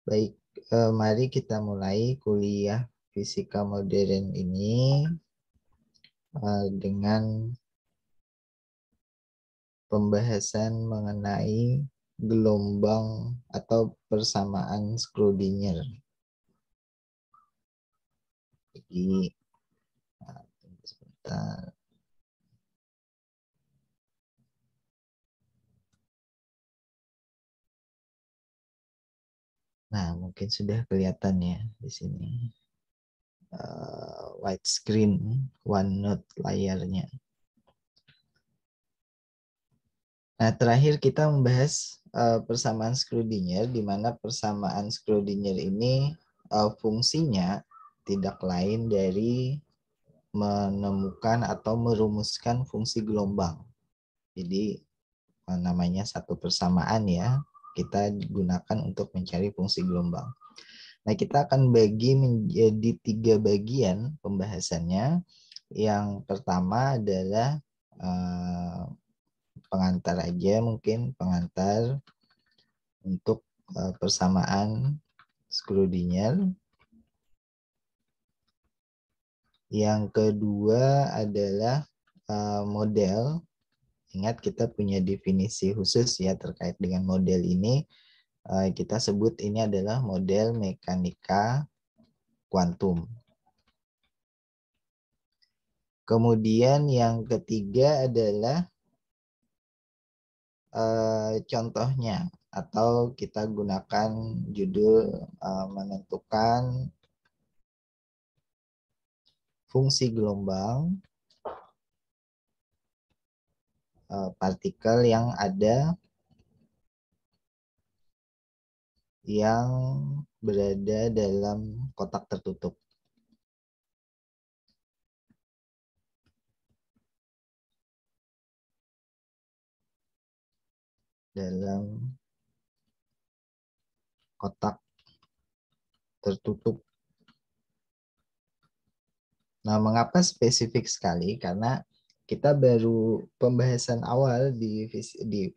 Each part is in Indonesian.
Baik, mari kita mulai kuliah fisika modern ini dengan pembahasan mengenai gelombang atau persamaan Schrödinger. Jadi, tunggu sebentar. Nah, mungkin sudah kelihatan ya di sini. Widescreen OneNote layarnya. Nah, terakhir kita membahas persamaan Schrödinger, di mana persamaan Schrödinger ini fungsinya tidak lain dari menemukan atau merumuskan fungsi gelombang. Jadi namanya satu persamaan ya, kita gunakan untuk mencari fungsi gelombang. Nah, kita akan bagi menjadi 3 bagian pembahasannya. Yang pertama adalah pengantar aja, mungkin pengantar untuk persamaan Schrödinger. Yang kedua adalah model. Ingat kita punya definisi khusus ya terkait dengan model ini. Kita sebut ini adalah model mekanika kuantum. Kemudian yang ketiga adalah contohnya, atau kita gunakan judul menentukan fungsi gelombang partikel yang ada yang berada dalam kotak tertutup. Dalam kotak tertutup. Nah, mengapa spesifik sekali? Karena kita baru pembahasan awal di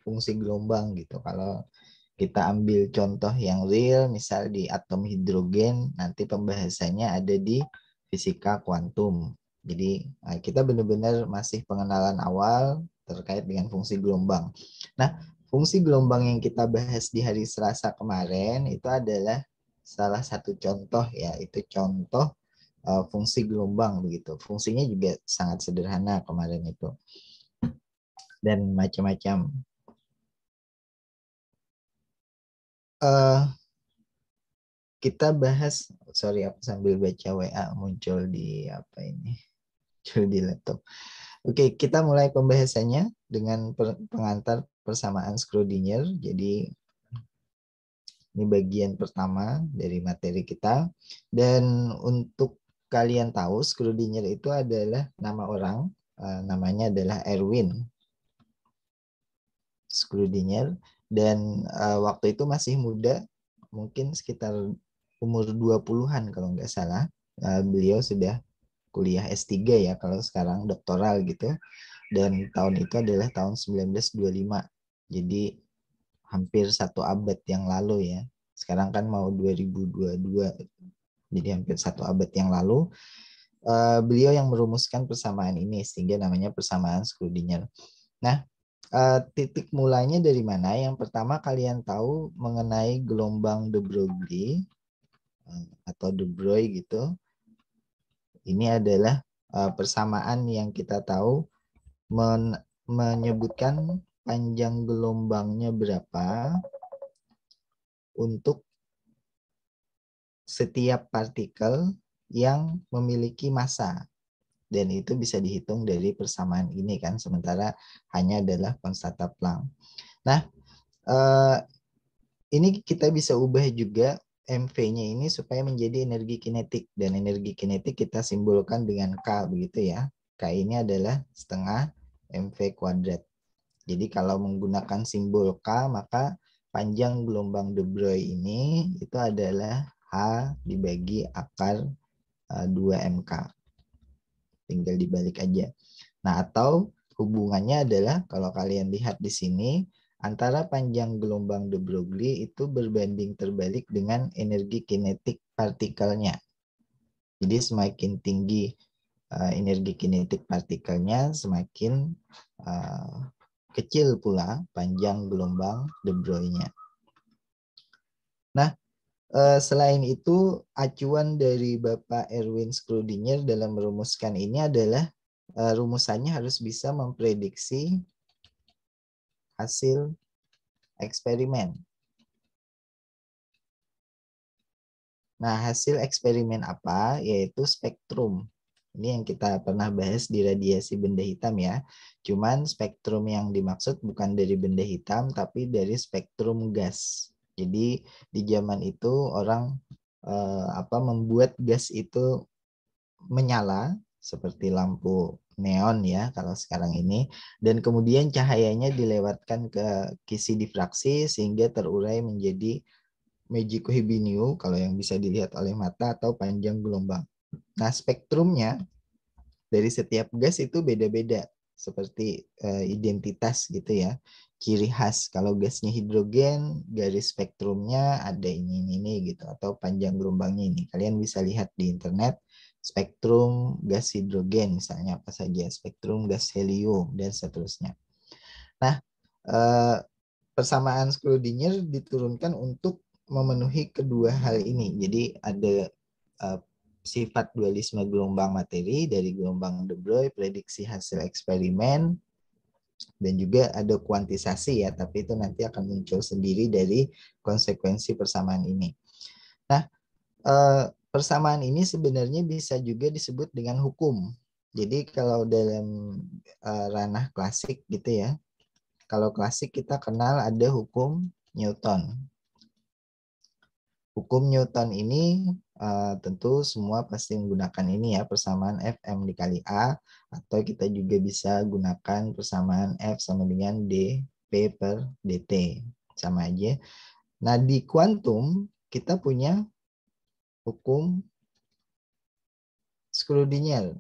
fungsi gelombang gitu. Kalau kita ambil contoh yang real, misal di atom hidrogen, nanti pembahasannya ada di fisika kuantum. Jadi kita benar-benar masih pengenalan awal terkait dengan fungsi gelombang. Nah, fungsi gelombang yang kita bahas di hari Selasa kemarin itu adalah salah satu contoh ya, itu contoh fungsi gelombang begitu. Fungsinya juga sangat sederhana kemarin itu. Dan macam-macam. Kita bahas, sorry aku sambil baca WA muncul di apa ini, muncul di laptop. Oke, kita mulai pembahasannya dengan pengantar persamaan Schrödinger. Jadi ini bagian pertama dari materi kita. Dan untuk kalian tahu, Schrödinger itu adalah nama orang, namanya adalah Erwin Schrödinger. Dan waktu itu masih muda, mungkin sekitar umur 20-an kalau nggak salah. Beliau sudah kuliah S3 ya, kalau sekarang doktoral gitu. Dan tahun itu adalah tahun 1925. Jadi hampir 1 abad yang lalu ya. Sekarang kan mau 2022, jadi hampir 1 abad yang lalu. Beliau yang merumuskan persamaan ini sehingga namanya persamaan Schrödinger. Nah, titik mulanya dari mana? Yang pertama kalian tahu mengenai gelombang de Broglie atau de Broglie gitu. Ini adalah persamaan yang kita tahu menyebutkan panjang gelombangnya berapa untuk setiap partikel yang memiliki massa. Dan itu bisa dihitung dari persamaan ini kan, sementara hanya adalah konstanta Planck. Nah, ini kita bisa ubah juga MV-nya ini supaya menjadi energi kinetik, dan energi kinetik kita simbolkan dengan K begitu ya. K ini adalah setengah MV kuadrat. Jadi kalau menggunakan simbol K, maka panjang gelombang de Broglie ini itu adalah H dibagi akar 2MK. Tinggal dibalik aja. Nah, atau hubungannya adalah kalau kalian lihat di sini antara panjang gelombang de Broglie itu berbanding terbalik dengan energi kinetik partikelnya. Jadi semakin tinggi energi kinetik partikelnya, semakin kecil pula panjang gelombang de Broglie-nya. Nah, selain itu, acuan dari Bapak Erwin Schrödinger dalam merumuskan ini adalah rumusannya harus bisa memprediksi hasil eksperimen. Nah, hasil eksperimen apa? Yaitu spektrum. Ini yang kita pernah bahas di radiasi benda hitam ya. Cuman spektrum yang dimaksud bukan dari benda hitam, tapi dari spektrum gas. Jadi di zaman itu orang membuat gas itu menyala seperti lampu neon ya kalau sekarang ini, dan kemudian cahayanya dilewatkan ke kisi difraksi sehingga terurai menjadi Mejikuhibiniu kalau yang bisa dilihat oleh mata atau panjang gelombang. Nah, spektrumnya dari setiap gas itu beda-beda seperti identitas gitu ya. Ciri khas kalau gasnya hidrogen, garis spektrumnya ada ini gitu, atau panjang gelombangnya ini. Kalian bisa lihat di internet spektrum gas hidrogen misalnya apa saja, spektrum gas helium dan seterusnya. Nah, persamaan Schrödinger diturunkan untuk memenuhi kedua hal ini. Jadi ada sifat dualisme gelombang materi dari gelombang de Broglie, prediksi hasil eksperimen, dan juga ada kuantisasi ya, tapi itu nanti akan muncul sendiri dari konsekuensi persamaan ini. Nah, persamaan ini sebenarnya bisa juga disebut dengan hukum. Jadi kalau dalam ranah klasik gitu ya, kalau klasik kita kenal ada hukum Newton. Hukum Newton ini tentu semua pasti menggunakan ini ya, persamaan Fm dikali A, atau kita juga bisa gunakan persamaan F sama dengan dP per dt. Sama aja. Nah, di kuantum kita punya hukum Schrödinger.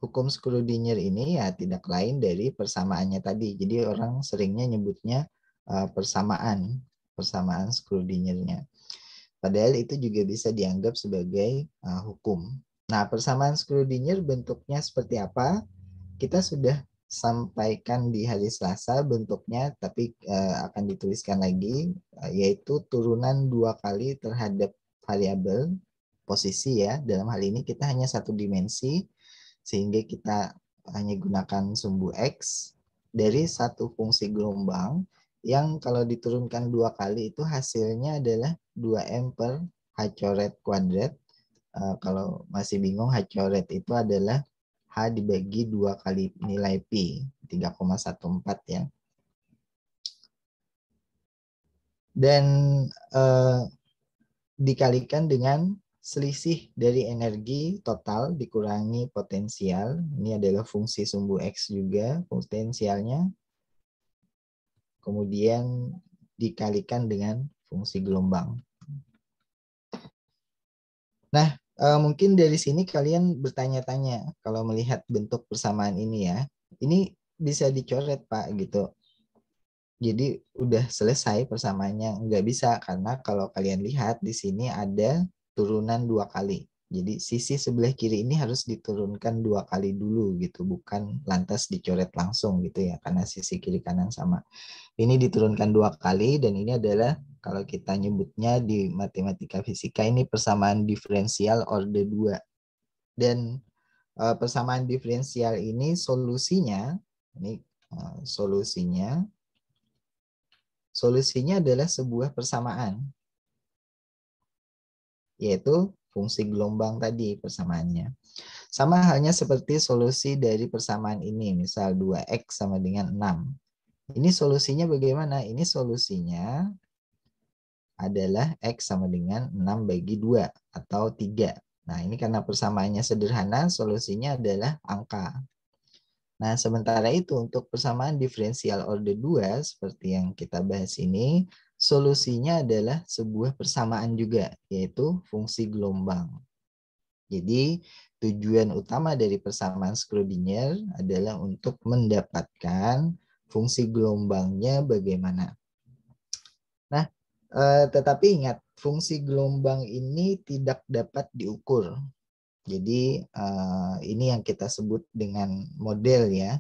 Hukum Schrödinger ini ya tidak lain dari persamaannya tadi. Jadi orang seringnya nyebutnya persamaan Schrödinger-nya. Padahal itu juga bisa dianggap sebagai hukum. Nah, persamaan Schrödinger bentuknya seperti apa? Kita sudah sampaikan di hari Selasa bentuknya, tapi akan dituliskan lagi, yaitu turunan 2 kali terhadap variabel posisi ya. Dalam hal ini kita hanya satu dimensi, sehingga kita hanya gunakan sumbu X dari satu fungsi gelombang yang kalau diturunkan 2 kali itu hasilnya adalah 2M per H coret kuadrat. Kalau masih bingung, H coret itu adalah H dibagi 2 kali nilai Pi, 3,14 ya. Dan dikalikan dengan selisih dari energi total dikurangi potensial. Ini adalah fungsi sumbu X juga, potensialnya. Kemudian dikalikan dengan fungsi gelombang. Nah, mungkin dari sini kalian bertanya-tanya kalau melihat bentuk persamaan ini ya. Ini bisa dicoret Pak gitu. Jadi udah selesai persamaannya. Nggak bisa karena kalau kalian lihat di sini ada turunan 2 kali. Jadi sisi sebelah kiri ini harus diturunkan 2 kali dulu gitu, bukan lantas dicoret langsung gitu ya, karena sisi kiri kanan sama. Ini diturunkan 2 kali dan ini adalah kalau kita nyebutnya di matematika fisika ini persamaan diferensial orde 2. Dan persamaan diferensial ini solusinya solusinya adalah sebuah persamaan, yaitu fungsi gelombang tadi persamaannya. Sama halnya seperti solusi dari persamaan ini, misal 2x sama dengan 6. Ini solusinya bagaimana? Ini solusinya adalah x sama dengan 6 bagi 2 atau 3. Nah, ini karena persamaannya sederhana, solusinya adalah angka. Nah, sementara itu untuk persamaan diferensial orde 2 seperti yang kita bahas ini, solusinya adalah sebuah persamaan juga, yaitu fungsi gelombang. Jadi, tujuan utama dari persamaan Schrödinger adalah untuk mendapatkan fungsi gelombangnya bagaimana. Nah, tetapi ingat, fungsi gelombang ini tidak dapat diukur. Jadi ini yang kita sebut dengan model ya.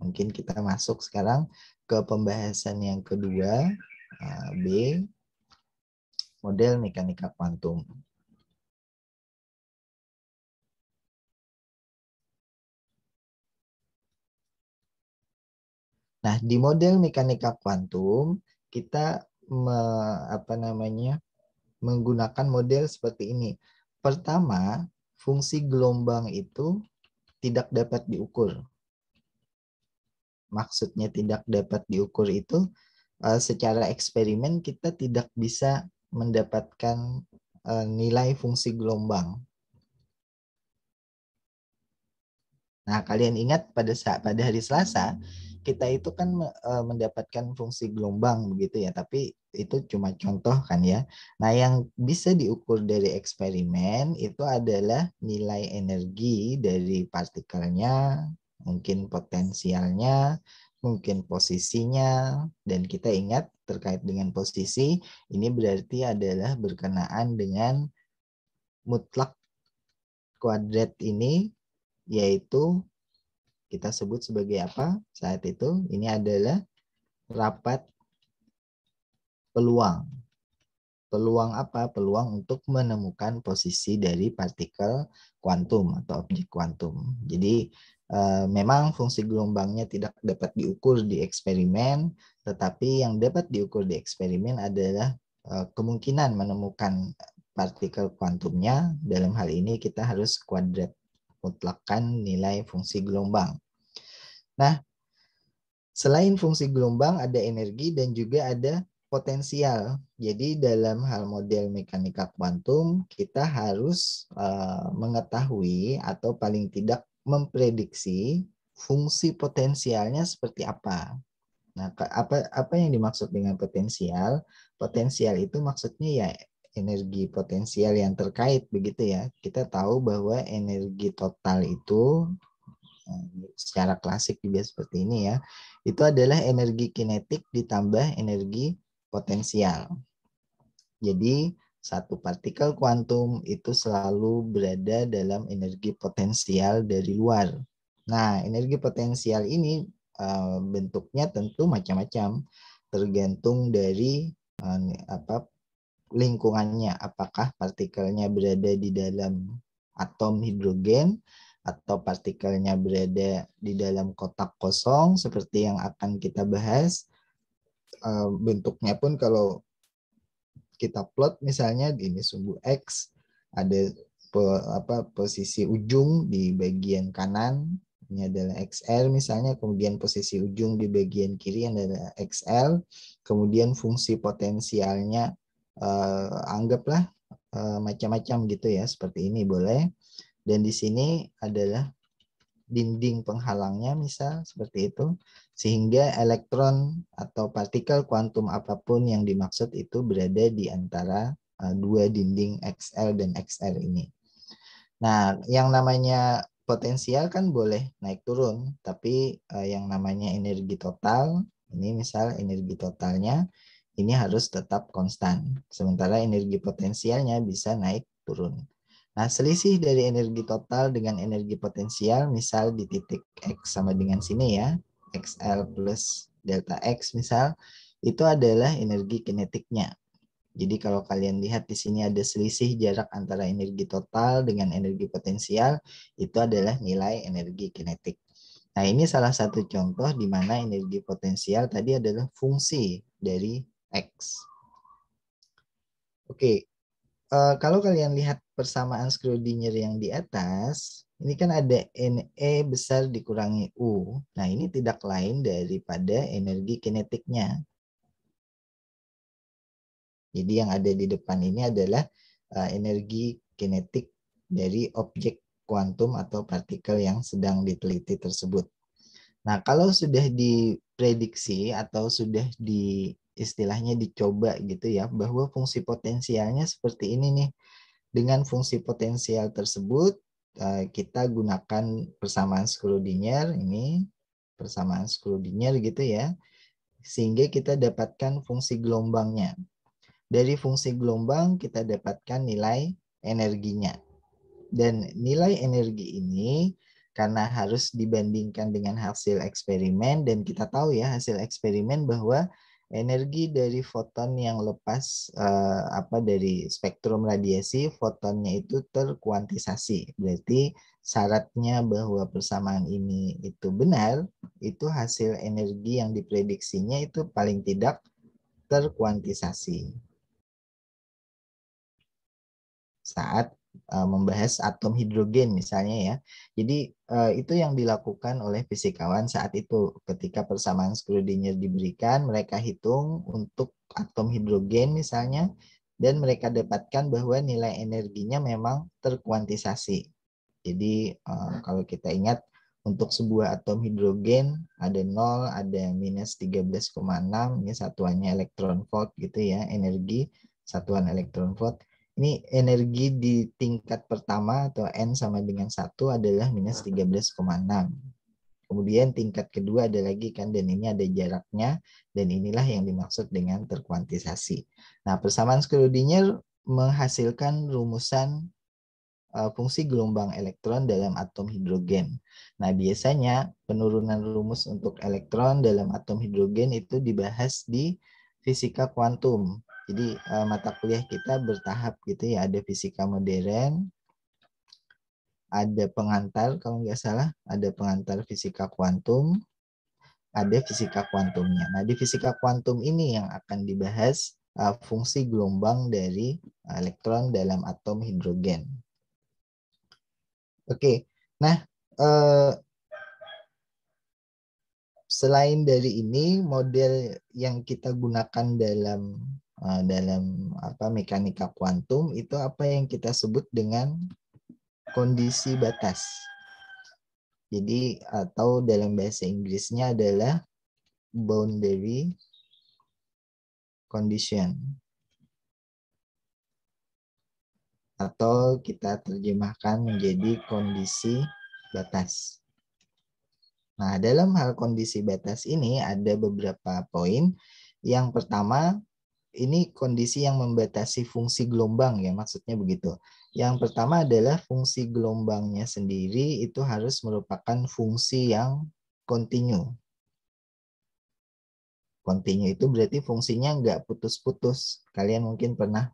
Mungkin kita masuk sekarang ke pembahasan yang kedua, B, model mekanika kuantum. Nah, di model mekanika kuantum kita menggunakan model seperti ini. Pertama, fungsi gelombang itu tidak dapat diukur. Maksudnya tidak dapat diukur itu secara eksperimen kita tidak bisa mendapatkan nilai fungsi gelombang. Nah, kalian ingat pada hari Selasa kita itu kan mendapatkan fungsi gelombang begitu ya, tapi itu cuma contoh kan ya. Nah, yang bisa diukur dari eksperimen itu adalah nilai energi dari partikelnya, mungkin potensialnya, mungkin posisinya, dan kita ingat terkait dengan posisi, ini berarti adalah berkenaan dengan mutlak kuadrat ini, yaitu kita sebut sebagai apa saat itu? Ini adalah rapat peluang. Peluang apa? Peluang untuk menemukan posisi dari partikel kuantum atau objek kuantum. Jadi memang fungsi gelombangnya tidak dapat diukur di eksperimen, tetapi yang dapat diukur di eksperimen adalah kemungkinan menemukan partikel kuantumnya. Dalam hal ini kita harus kuadrat mutlakkan nilai fungsi gelombang. Nah, selain fungsi gelombang ada energi dan juga ada potensial. Jadi dalam hal model mekanika kuantum kita harus mengetahui atau paling tidak memprediksi fungsi potensialnya seperti apa. Nah, apa yang dimaksud dengan potensial? Potensial itu maksudnya ya energi potensial yang terkait begitu ya. Kita tahu bahwa energi total itu secara klasik juga seperti ini ya, itu adalah energi kinetik ditambah energi potensial. Jadi satu partikel kuantum itu selalu berada dalam energi potensial dari luar. Nah, energi potensial ini bentuknya tentu macam-macam, tergantung dari lingkungannya. Apakah partikelnya berada di dalam atom hidrogen atau partikelnya berada di dalam kotak kosong seperti yang akan kita bahas. Bentuknya pun kalau kita plot misalnya ini sumbu X, ada posisi ujung di bagian kanan ini adalah XR misalnya, kemudian posisi ujung di bagian kiri adalah XL, kemudian fungsi potensialnya anggaplah macam-macam gitu ya, seperti ini boleh. Dan di sini adalah dinding penghalangnya misal seperti itu, sehingga elektron atau partikel kuantum apapun yang dimaksud itu berada di antara dua dinding XL dan XR ini. Nah, yang namanya potensial kan boleh naik turun, tapi yang namanya energi total, ini misal energi totalnya ini harus tetap konstan. Sementara energi potensialnya bisa naik turun. Nah, selisih dari energi total dengan energi potensial, misal di titik X sama dengan sini ya, XL plus delta X misal, itu adalah energi kinetiknya. Jadi kalau kalian lihat di sini ada selisih jarak antara energi total dengan energi potensial, itu adalah nilai energi kinetik. Nah, ini salah satu contoh di mana energi potensial tadi adalah fungsi dari X. Oke, kalau kalian lihat persamaan Schrödinger yang di atas, ini kan ada NE besar dikurangi U. Nah, ini tidak lain daripada energi kinetiknya. Jadi yang ada di depan ini adalah energi kinetik dari objek kuantum atau partikel yang sedang diteliti tersebut. Nah, kalau sudah diprediksi atau sudah istilahnya dicoba gitu ya, bahwa fungsi potensialnya seperti ini nih. Dengan fungsi potensial tersebut, kita gunakan persamaan Schrödinger ini. persamaan Schrödinger gitu ya, sehingga kita dapatkan fungsi gelombangnya. Dari fungsi gelombang kita dapatkan nilai energinya. Dan nilai energi ini karena harus dibandingkan dengan hasil eksperimen, dan kita tahu ya hasil eksperimen bahwa energi dari foton yang lepas dari spektrum radiasi, fotonnya itu terkuantisasi. Berarti syaratnya bahwa persamaan ini itu benar, itu hasil energi yang diprediksinya itu paling tidak terkuantisasi saat membahas atom hidrogen misalnya ya. Jadi itu yang dilakukan oleh fisikawan saat itu ketika persamaan Schrödinger diberikan, mereka hitung untuk atom hidrogen misalnya, dan mereka dapatkan bahwa nilai energinya memang terkuantisasi. Jadi kalau kita ingat untuk sebuah atom hidrogen ada 0, ada minus 13,6, ini satuannya elektron volt gitu ya, energi satuan elektron volt. Ini energi di tingkat pertama atau N sama dengan 1 adalah minus 13,6. Kemudian tingkat kedua ada lagi kan, dan ini ada jaraknya, dan inilah yang dimaksud dengan terkuantisasi. Nah, persamaan Schrödinger menghasilkan rumusan fungsi gelombang elektron dalam atom hidrogen. Nah, biasanya penurunan rumus untuk elektron dalam atom hidrogen itu dibahas di fisika kuantum. Jadi mata kuliah kita bertahap gitu ya, ada fisika modern, ada pengantar kalau nggak salah, ada pengantar fisika kuantum, ada fisika kuantumnya. Nah, di fisika kuantum ini yang akan dibahas fungsi gelombang dari elektron dalam atom hidrogen. Oke, nah selain dari ini, model yang kita gunakan dalam mekanika kuantum itu apa yang kita sebut dengan kondisi batas. Jadi atau dalam bahasa Inggrisnya adalah boundary condition. Atau kita terjemahkan menjadi kondisi batas. Nah, dalam hal kondisi batas ini ada beberapa poin. Yang pertama, ini kondisi yang membatasi fungsi gelombang ya, maksudnya begitu. Yang pertama adalah fungsi gelombangnya sendiri itu harus merupakan fungsi yang kontinu. Kontinu itu berarti fungsinya nggak putus-putus. Kalian mungkin pernah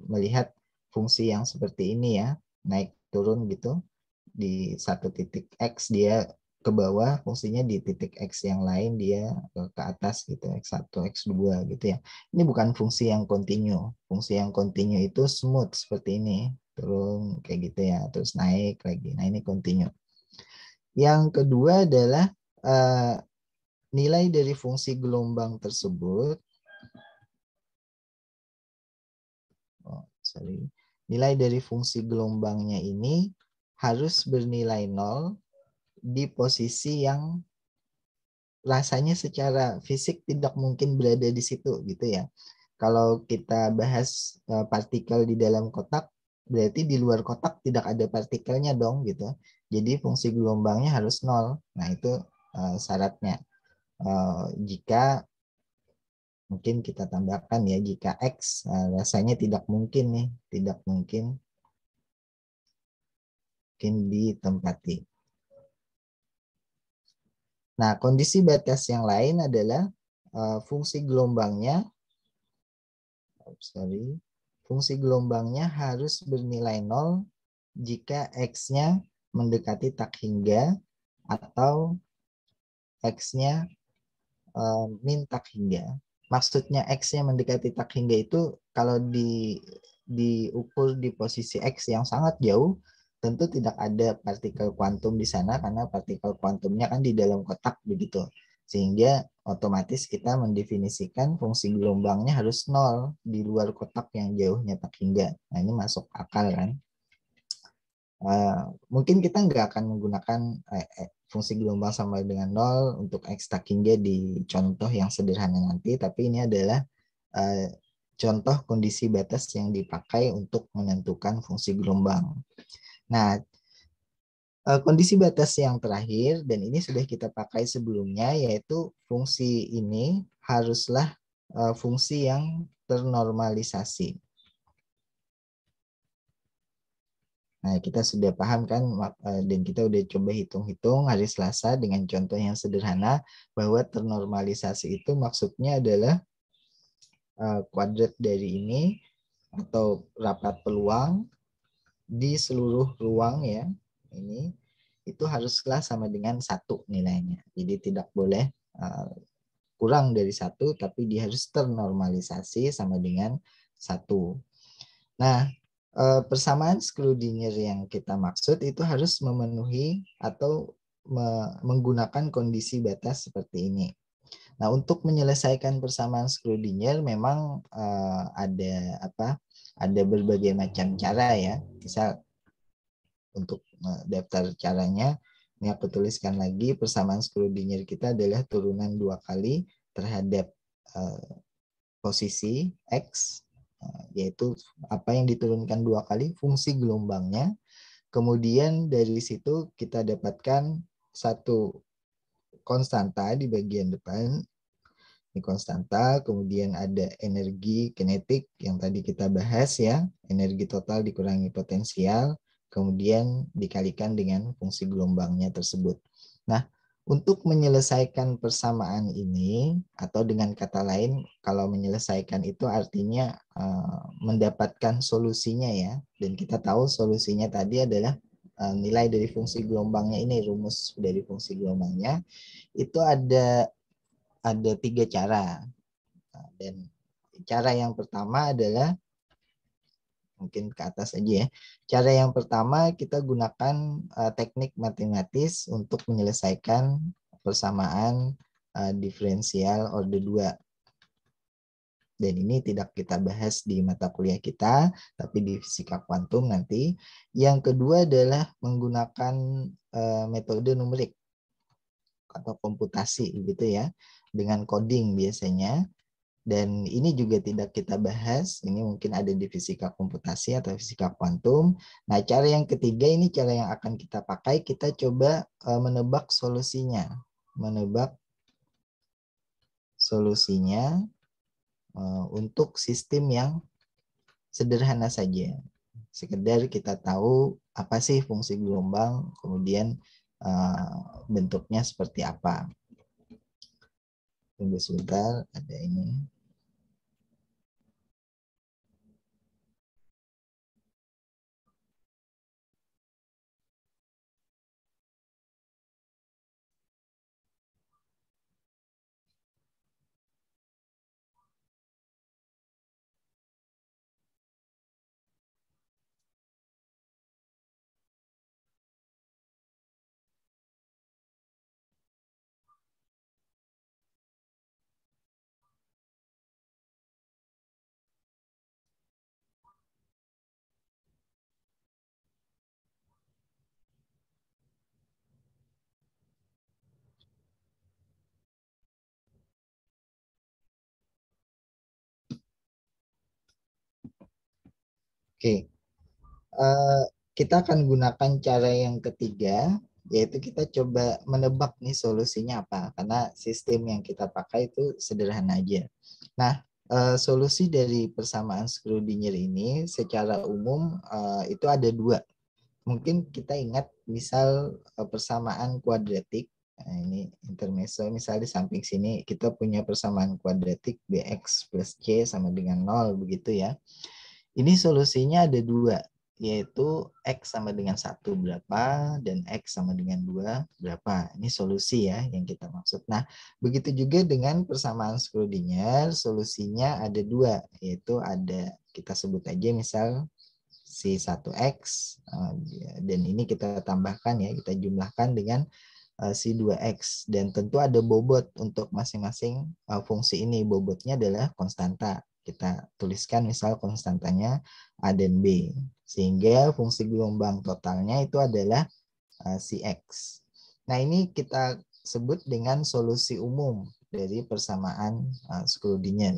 melihat fungsi yang seperti ini ya, naik turun gitu. Di satu titik X dia ke bawah, fungsinya di titik X yang lain dia ke atas gitu, X1, X2 gitu ya. Ini bukan fungsi yang kontinu. Fungsi yang kontinu itu smooth seperti ini, turun kayak gitu ya, terus naik lagi. Nah, ini kontinu. Yang kedua adalah nilai dari fungsi gelombang tersebut. Nilai dari fungsi gelombangnya ini harus bernilai 0 di posisi yang rasanya secara fisik tidak mungkin berada di situ gitu ya. Kalau kita bahas partikel di dalam kotak, berarti di luar kotak tidak ada partikelnya dong gitu. Jadi fungsi gelombangnya harus 0. Nah, itu syaratnya. Jika mungkin kita tambahkan ya, jika X rasanya tidak mungkin nih, tidak mungkin ditempati. Nah, kondisi batas yang lain adalah fungsi gelombangnya, fungsi gelombangnya harus bernilai 0 jika X-nya mendekati tak hingga atau X-nya min tak hingga. Maksudnya X-nya mendekati tak hingga itu kalau diukur di posisi X yang sangat jauh, tentu tidak ada partikel kuantum di sana karena partikel kuantumnya kan di dalam kotak begitu. Sehingga otomatis kita mendefinisikan fungsi gelombangnya harus 0 di luar kotak yang jauhnya tak hingga. Nah, ini masuk akal kan. Mungkin kita nggak akan menggunakan fungsi gelombang sama dengan 0 untuk X tak hingga di contoh yang sederhana nanti, tapi ini adalah contoh kondisi batas yang dipakai untuk menentukan fungsi gelombang. Nah, Kondisi batas yang terakhir, dan ini sudah kita pakai sebelumnya, yaitu fungsi ini haruslah fungsi yang ternormalisasi. Nah, kita sudah paham kan, dan kita udah coba hitung-hitung hari Selasa dengan contoh yang sederhana, bahwa ternormalisasi itu maksudnya adalah kuadrat dari ini atau rapat peluang di seluruh ruang ya, ini itu haruslah sama dengan 1 nilainya. Jadi tidak boleh kurang dari 1, tapi dia harus ternormalisasi sama dengan 1. Nah, persamaan Schrödinger yang kita maksud itu harus memenuhi atau menggunakan kondisi batas seperti ini. Nah, untuk menyelesaikan persamaan Schrödinger memang ada berbagai macam cara ya. Misal untuk daftar caranya, ini aku tuliskan lagi, persamaan Schrödinger kita adalah turunan 2 kali terhadap posisi X, yaitu apa yang diturunkan 2 kali, fungsi gelombangnya. Kemudian dari situ kita dapatkan satu konstanta di bagian depan, ini konstanta, kemudian ada energi kinetik yang tadi kita bahas ya, energi total dikurangi potensial, kemudian dikalikan dengan fungsi gelombangnya tersebut. Nah, untuk menyelesaikan persamaan ini, atau dengan kata lain, kalau menyelesaikan itu artinya mendapatkan solusinya ya, dan kita tahu solusinya tadi adalah nilai dari fungsi gelombangnya ini, rumus dari fungsi gelombangnya, itu ada 3 cara. Dan cara yang pertama adalah, mungkin ke atas aja ya. Cara yang pertama kita gunakan teknik matematis untuk menyelesaikan persamaan diferensial order 2. Dan ini tidak kita bahas di mata kuliah kita, tapi di fisika kuantum nanti. Yang kedua adalah menggunakan metode numerik atau komputasi gitu ya, dengan coding biasanya. Dan ini juga tidak kita bahas, ini mungkin ada di fisika komputasi atau fisika kuantum. Nah, cara yang ketiga ini cara yang akan kita pakai, kita coba menebak solusinya. Menebak solusinya untuk sistem yang sederhana saja. Sekedar kita tahu apa sih fungsi gelombang, kemudian bentuknya seperti apa. Tunggu sebentar, ada ini. Oke, kita akan gunakan cara yang ketiga, yaitu kita coba menebak nih solusinya apa, karena sistem yang kita pakai itu sederhana aja. Nah, solusi dari persamaan Schrödinger ini secara umum itu ada 2. Mungkin kita ingat misal persamaan kuadratik. Nah, ini intermezzo, misal di samping sini kita punya persamaan kuadratik bx plus c sama dengan 0 begitu ya. Ini solusinya ada 2, yaitu X sama dengan 1 berapa, dan X sama dengan 2 berapa. Ini solusi ya yang kita maksud. Nah, begitu juga dengan persamaan Schrödinger, solusinya ada 2, yaitu ada, kita sebut aja misal si 1X, dan ini kita tambahkan ya, kita jumlahkan dengan si 2X. Dan tentu ada bobot untuk masing-masing fungsi ini. Bobotnya adalah konstanta. Kita tuliskan misal konstantanya A dan B. Sehingga fungsi gelombang totalnya itu adalah si X. Nah, ini kita sebut dengan solusi umum dari persamaan Schrödinger.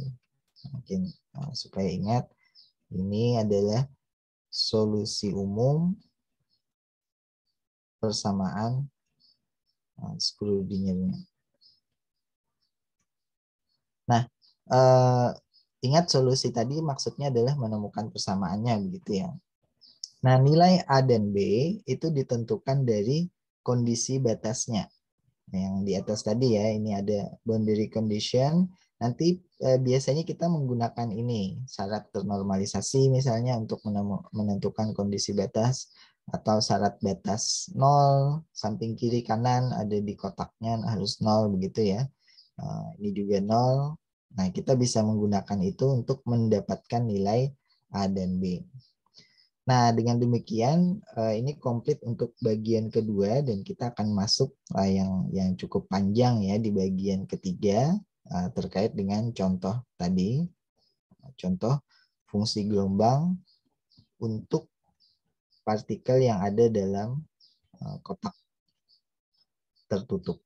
Mungkin supaya ingat, ini adalah solusi umum persamaan Schrödinger-nya. Nah, ingat solusi tadi maksudnya adalah menemukan persamaannya begitu ya. Nah, nilai A dan B itu ditentukan dari kondisi batasnya. Yang di atas tadi ya, ini ada boundary condition. Nanti biasanya kita menggunakan ini, syarat ternormalisasi misalnya untuk menentukan kondisi batas, atau syarat batas 0, samping kiri kanan ada di kotaknya harus 0 begitu ya. Ini juga 0. Nah, kita bisa menggunakan itu untuk mendapatkan nilai A dan B. Nah, dengan demikian ini komplit untuk bagian kedua dan kita akan masuk yang cukup panjang ya di bagian ketiga terkait dengan contoh tadi. Contoh fungsi gelombang untuk partikel yang ada dalam kotak tertutup.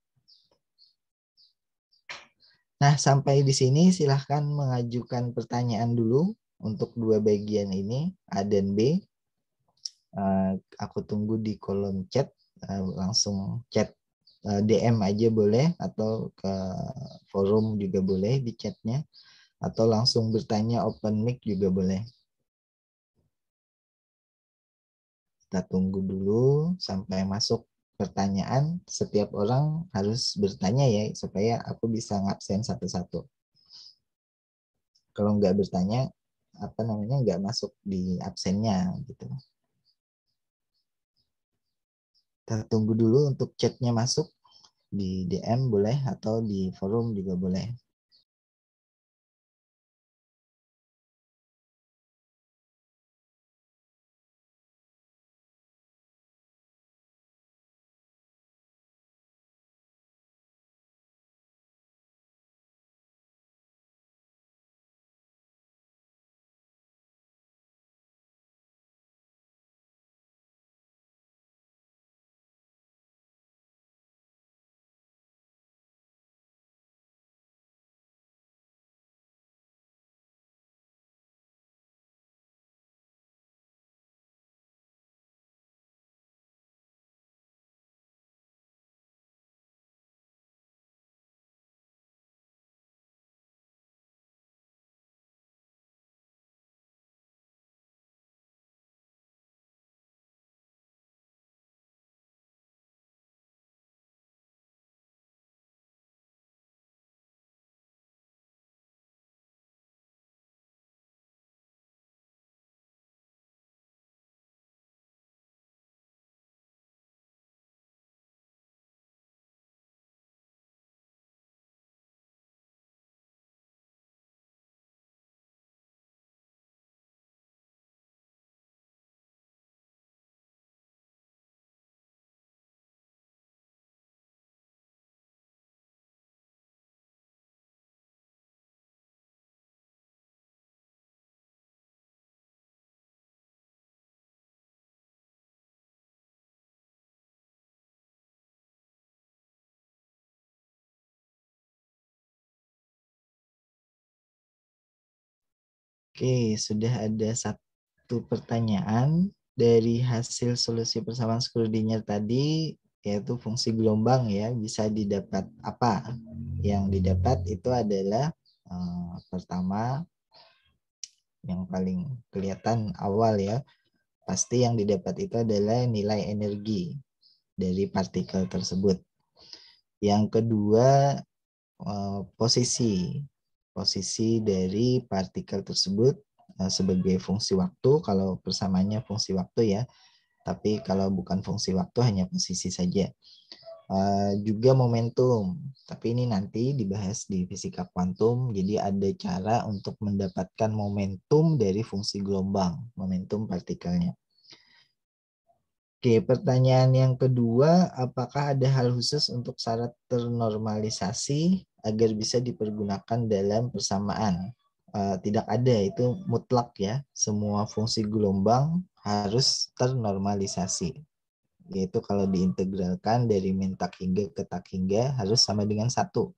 Nah, sampai di sini silahkan mengajukan pertanyaan dulu untuk dua bagian ini, A dan B. Aku tunggu di kolom chat, langsung chat DM aja boleh, atau ke forum juga boleh di chatnya, atau langsung bertanya open mic juga boleh. Kita tunggu dulu sampai masuk pertanyaan. Setiap orang harus bertanya ya, supaya aku bisa ngabsen satu-satu. Kalau nggak bertanya, nggak masuk di absennya gitu. Kita tunggu dulu untuk chatnya masuk, di DM boleh atau di forum juga boleh. Oke, sudah ada satu pertanyaan dari hasil solusi persamaan Schrödinger tadi, yaitu fungsi gelombang ya, bisa didapat apa? Yang didapat itu adalah pertama, yang paling kelihatan awal ya, pasti yang didapat itu adalah nilai energi dari partikel tersebut. Yang kedua, posisi dari partikel tersebut sebagai fungsi waktu, kalau persamaannya fungsi waktu ya, tapi kalau bukan fungsi waktu hanya posisi saja. Juga momentum, tapi ini nanti dibahas di fisika kuantum, jadi ada cara untuk mendapatkan momentum dari fungsi gelombang, momentum partikelnya. Oke, pertanyaan yang kedua, apakah ada hal khusus untuk syarat ternormalisasi agar bisa dipergunakan dalam persamaan? Tidak ada, itu mutlak ya. Semua fungsi gelombang harus ternormalisasi. Yaitu kalau diintegralkan dari min tak hingga ke tak hingga harus sama dengan 1.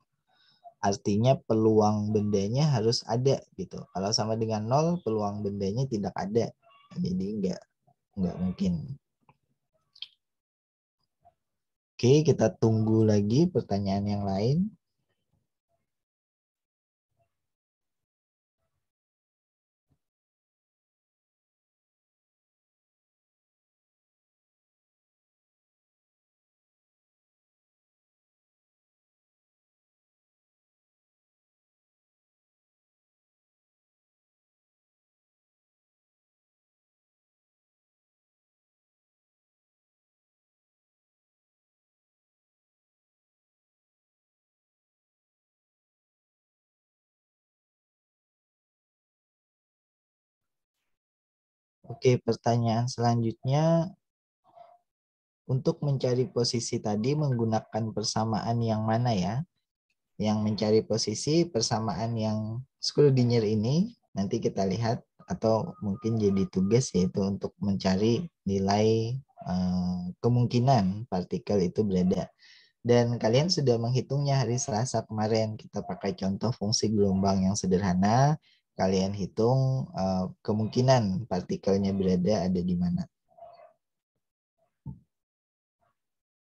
Artinya peluang bendanya harus ada gitu. Kalau sama dengan 0, peluang bendanya tidak ada. Jadi enggak mungkin. Oke, kita tunggu lagi pertanyaan yang lain. Oke, pertanyaan selanjutnya, untuk mencari posisi tadi menggunakan persamaan yang mana ya? Yang mencari posisi persamaan yang Schrödinger ini nanti kita lihat, atau mungkin jadi tugas yaitu untuk mencari nilai kemungkinan partikel itu berada. Dan kalian sudah menghitungnya hari Selasa kemarin. Kita pakai contoh fungsi gelombang yang sederhana. Kalian hitung kemungkinan partikelnya berada ada di mana.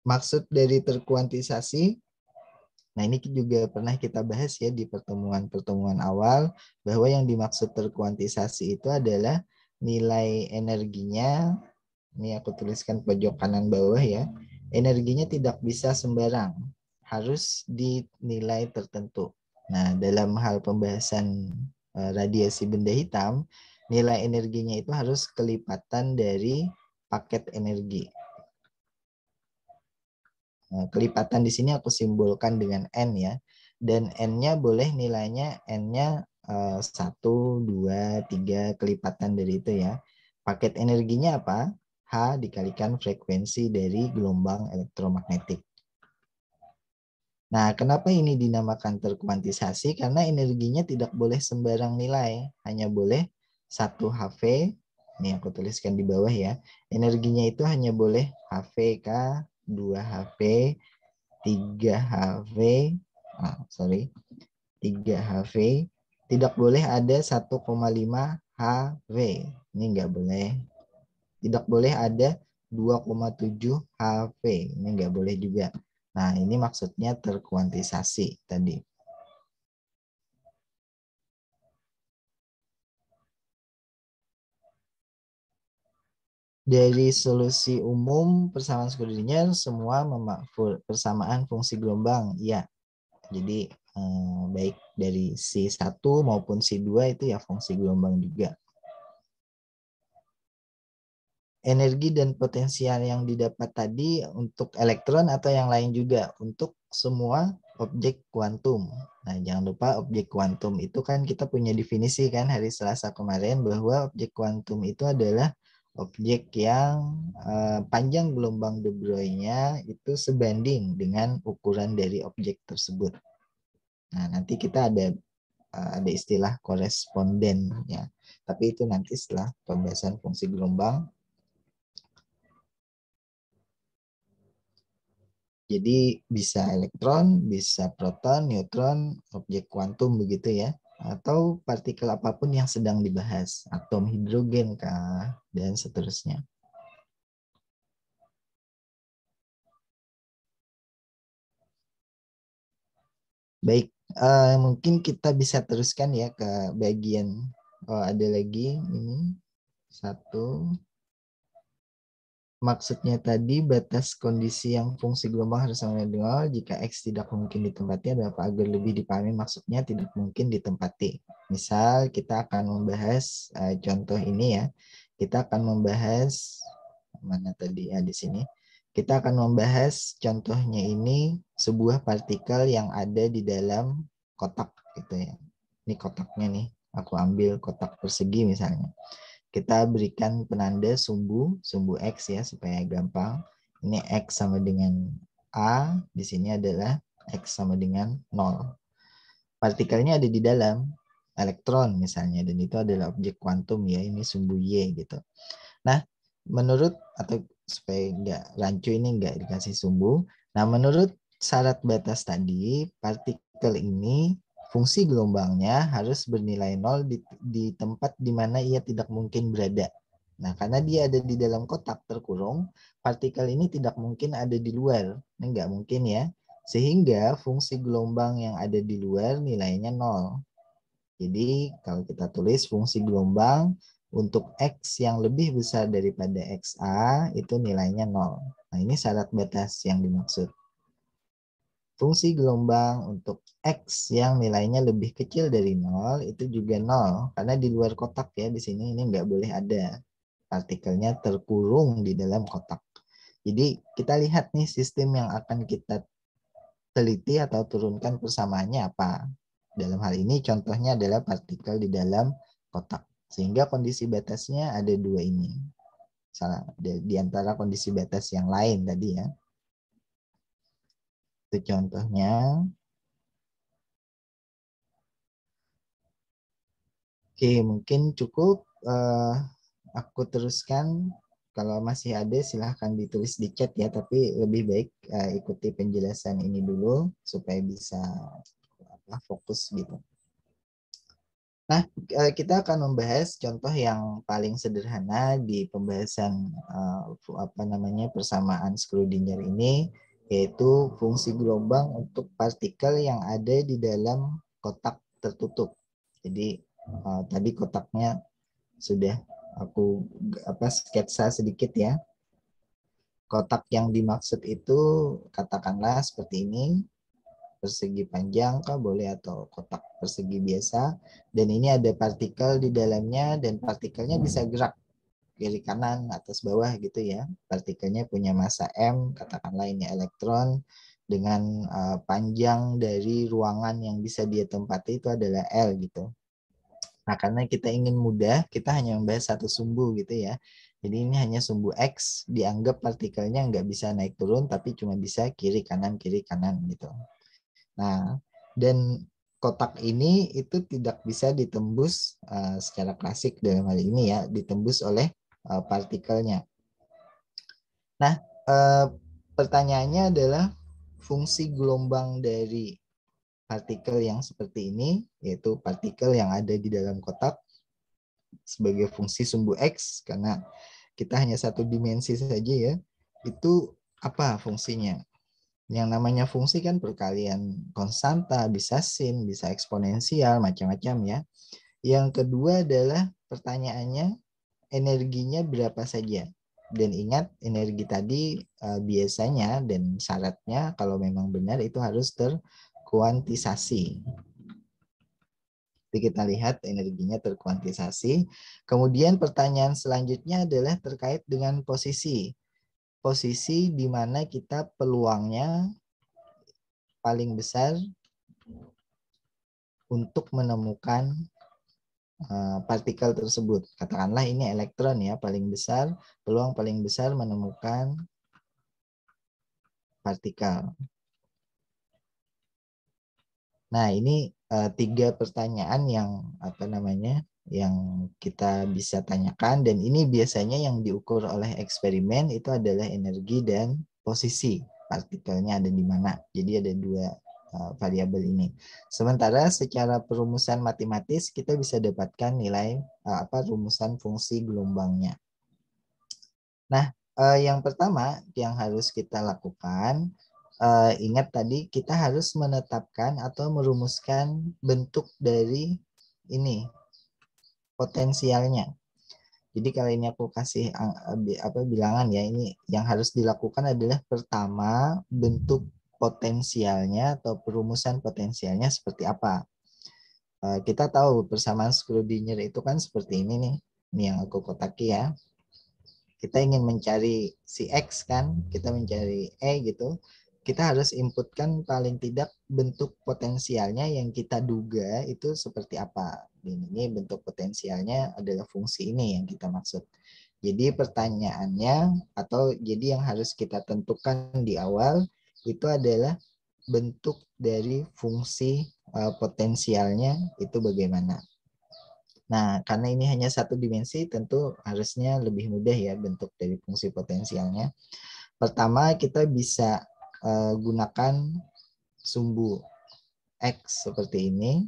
Maksud dari terkuantisasi, nah ini juga pernah kita bahas ya di pertemuan-pertemuan awal, bahwa yang dimaksud terkuantisasi itu adalah nilai energinya, ini aku tuliskan pojok kanan bawah ya, energinya tidak bisa sembarang, harus dinilai tertentu. Nah, dalam hal pembahasan radiasi benda hitam, nilai energinya itu harus kelipatan dari paket energi. Kelipatan di sini aku simbolkan dengan N ya. Dan N-nya boleh nilainya N-nya 1, 2, 3 kelipatan dari itu ya. Paket energinya apa? H dikalikan frekuensi dari gelombang elektromagnetik. Nah, kenapa ini dinamakan terkuantisasi? Karena energinya tidak boleh sembarang nilai. Hanya boleh 1 HV. Ini aku tuliskan di bawah ya. Energinya itu hanya boleh HVK, 2 HV, 3 HV, 3 HV, tidak boleh ada 1,5 HV. Ini enggak boleh. Tidak boleh ada 2,7 HV. Ini enggak boleh juga. Nah, ini maksudnya terkuantisasi tadi. Dari solusi umum persamaan Schrödinger semua persamaan fungsi gelombang. Ya. Jadi baik dari C1 maupun C2 itu ya fungsi gelombang juga. Energi dan potensial yang didapat tadi untuk elektron atau yang lain juga, untuk semua objek kuantum. Nah, jangan lupa objek kuantum itu kan kita punya definisi kan hari Selasa kemarin, bahwa objek kuantum itu adalah objek yang panjang gelombang de Broglie-nya itu sebanding dengan ukuran dari objek tersebut. Nah, nanti kita ada istilah koresponden ya. Tapi itu nanti setelah pembahasan fungsi gelombang. Jadi bisa elektron, bisa proton, neutron, objek kuantum begitu ya. Atau partikel apapun yang sedang dibahas. Atom hidrogen kah, dan seterusnya. Baik, mungkin kita bisa teruskan ya ke bagian, ada lagi ini. Satu. Maksudnya tadi batas kondisi yang fungsi gelombang harus sama dengan 0 jika X tidak mungkin ditempati ada apa, agar lebih dipahami maksudnya tidak mungkin ditempati. Misal kita akan membahas contoh ini ya. Kita akan membahas mana tadi ya, di sini. Kita akan membahas contohnya ini sebuah partikel yang ada di dalam kotak gitu ya. Ini kotaknya nih. Aku ambil kotak persegi misalnya. Kita berikan penanda sumbu X ya supaya gampang. Ini X sama dengan A, di sini adalah X sama dengan 0. Partikelnya ada di dalam elektron misalnya, dan itu adalah objek kuantum ya, ini sumbu Y gitu. Nah, menurut, atau supaya nggak rancu ini nggak dikasih sumbu, nah menurut syarat batas tadi, partikel ini fungsi gelombangnya harus bernilai 0 di tempat di mana ia tidak mungkin berada. Nah, karena dia ada di dalam kotak terkurung, partikel ini tidak mungkin ada di luar. Ini nggak mungkin ya. Sehingga fungsi gelombang yang ada di luar nilainya 0. Jadi kalau kita tulis fungsi gelombang untuk X yang lebih besar daripada XA itu nilainya 0. Nah, ini syarat batas yang dimaksud. Fungsi gelombang untuk X yang nilainya lebih kecil dari 0 itu juga 0. Karena di luar kotak ya, di sini ini nggak boleh ada. Partikelnya terkurung di dalam kotak. Jadi kita lihat nih sistem yang akan kita teliti atau turunkan persamaannya apa. Dalam hal ini contohnya adalah partikel di dalam kotak. Sehingga kondisi batasnya ada dua ini. Salah di antara kondisi batas yang lain tadi ya. Itu contohnya. Oke, mungkin cukup. Aku teruskan. Kalau masih ada silahkan ditulis di chat ya. Tapi lebih baik ikuti penjelasan ini dulu supaya bisa fokus gitu. Nah, kita akan membahas contoh yang paling sederhana di pembahasan persamaan Schrödinger ini, yaitu fungsi gelombang untuk partikel yang ada di dalam kotak tertutup. Jadi tadi kotaknya sudah aku sketsa sedikit ya. Kotak yang dimaksud itu katakanlah seperti ini. Persegi panjang kah boleh atau kotak persegi biasa, dan ini ada partikel di dalamnya dan partikelnya bisa gerak kiri kanan atas bawah gitu ya. Partikelnya punya massa m, katakanlah ini elektron, dengan panjang dari ruangan yang bisa dia tempati itu adalah L gitu. Nah, karena kita ingin mudah, kita hanya membahas satu sumbu gitu ya. Jadi ini hanya sumbu X, dianggap partikelnya nggak bisa naik turun, tapi cuma bisa kiri kanan gitu. Nah, dan kotak ini itu tidak bisa ditembus secara klasik dalam hal ini ya, ditembus oleh partikelnya. Nah, pertanyaannya adalah fungsi gelombang dari partikel yang seperti ini, yaitu partikel yang ada di dalam kotak sebagai fungsi sumbu X, karena kita hanya satu dimensi saja ya, itu apa fungsinya? Yang namanya fungsi kan perkalian konstanta, bisa sin, bisa eksponensial, macam-macam ya. Yang kedua adalah pertanyaannya energinya berapa saja. Dan ingat energi tadi biasanya dan syaratnya kalau memang benar itu harus terkuantisasi. Jadi kita lihat energinya terkuantisasi. Kemudian pertanyaan selanjutnya adalah terkait dengan posisi. Posisi di mana kita peluangnya paling besar untuk menemukan partikel tersebut. Katakanlah ini elektron ya, paling besar, peluang paling besar menemukan partikel. Nah, ini tiga pertanyaan yang yang kita bisa tanyakan, dan ini biasanya yang diukur oleh eksperimen itu adalah energi dan posisi partikelnya ada di mana. Jadi ada dua variabel ini. Sementara secara perumusan matematis kita bisa dapatkan nilai rumusan fungsi gelombangnya. Nah, yang pertama yang harus kita lakukan, ingat tadi kita harus menetapkan atau merumuskan bentuk dari ini potensialnya. Jadi kalau ini aku kasih bilangan ya, ini yang harus dilakukan adalah pertama bentuk potensialnya atau perumusan potensialnya seperti apa. Kita tahu persamaan Schrödinger itu kan seperti ini nih. Ini yang aku kotaki ya. Kita ingin mencari si X kan, kita mencari E gitu. Kita harus inputkan paling tidak bentuk potensialnya yang kita duga itu seperti apa. Ini bentuk potensialnya adalah fungsi ini yang kita maksud. Jadi pertanyaannya atau jadi yang harus kita tentukan di awal itu adalah bentuk dari fungsi potensialnya itu bagaimana. Nah, karena ini hanya satu dimensi, tentu harusnya lebih mudah ya bentuk dari fungsi potensialnya. Pertama, kita bisa gunakan sumbu X seperti ini.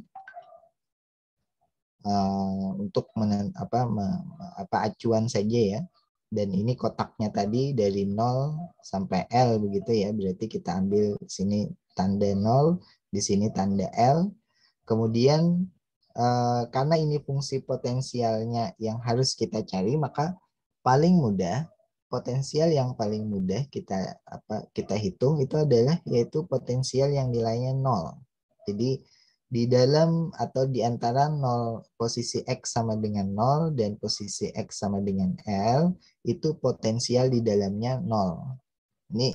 untuk acuan saja ya. Dan ini kotaknya tadi dari 0 sampai L begitu ya. Berarti kita ambil sini tanda 0, di sini tanda L. Kemudian karena ini fungsi potensialnya yang harus kita cari, maka paling mudah, potensial yang paling mudah kita hitung itu adalah yaitu potensial yang nilainya 0. Jadi di dalam atau di antara 0 posisi X sama dengan 0 dan posisi X sama dengan L itu potensial di dalamnya 0. Ini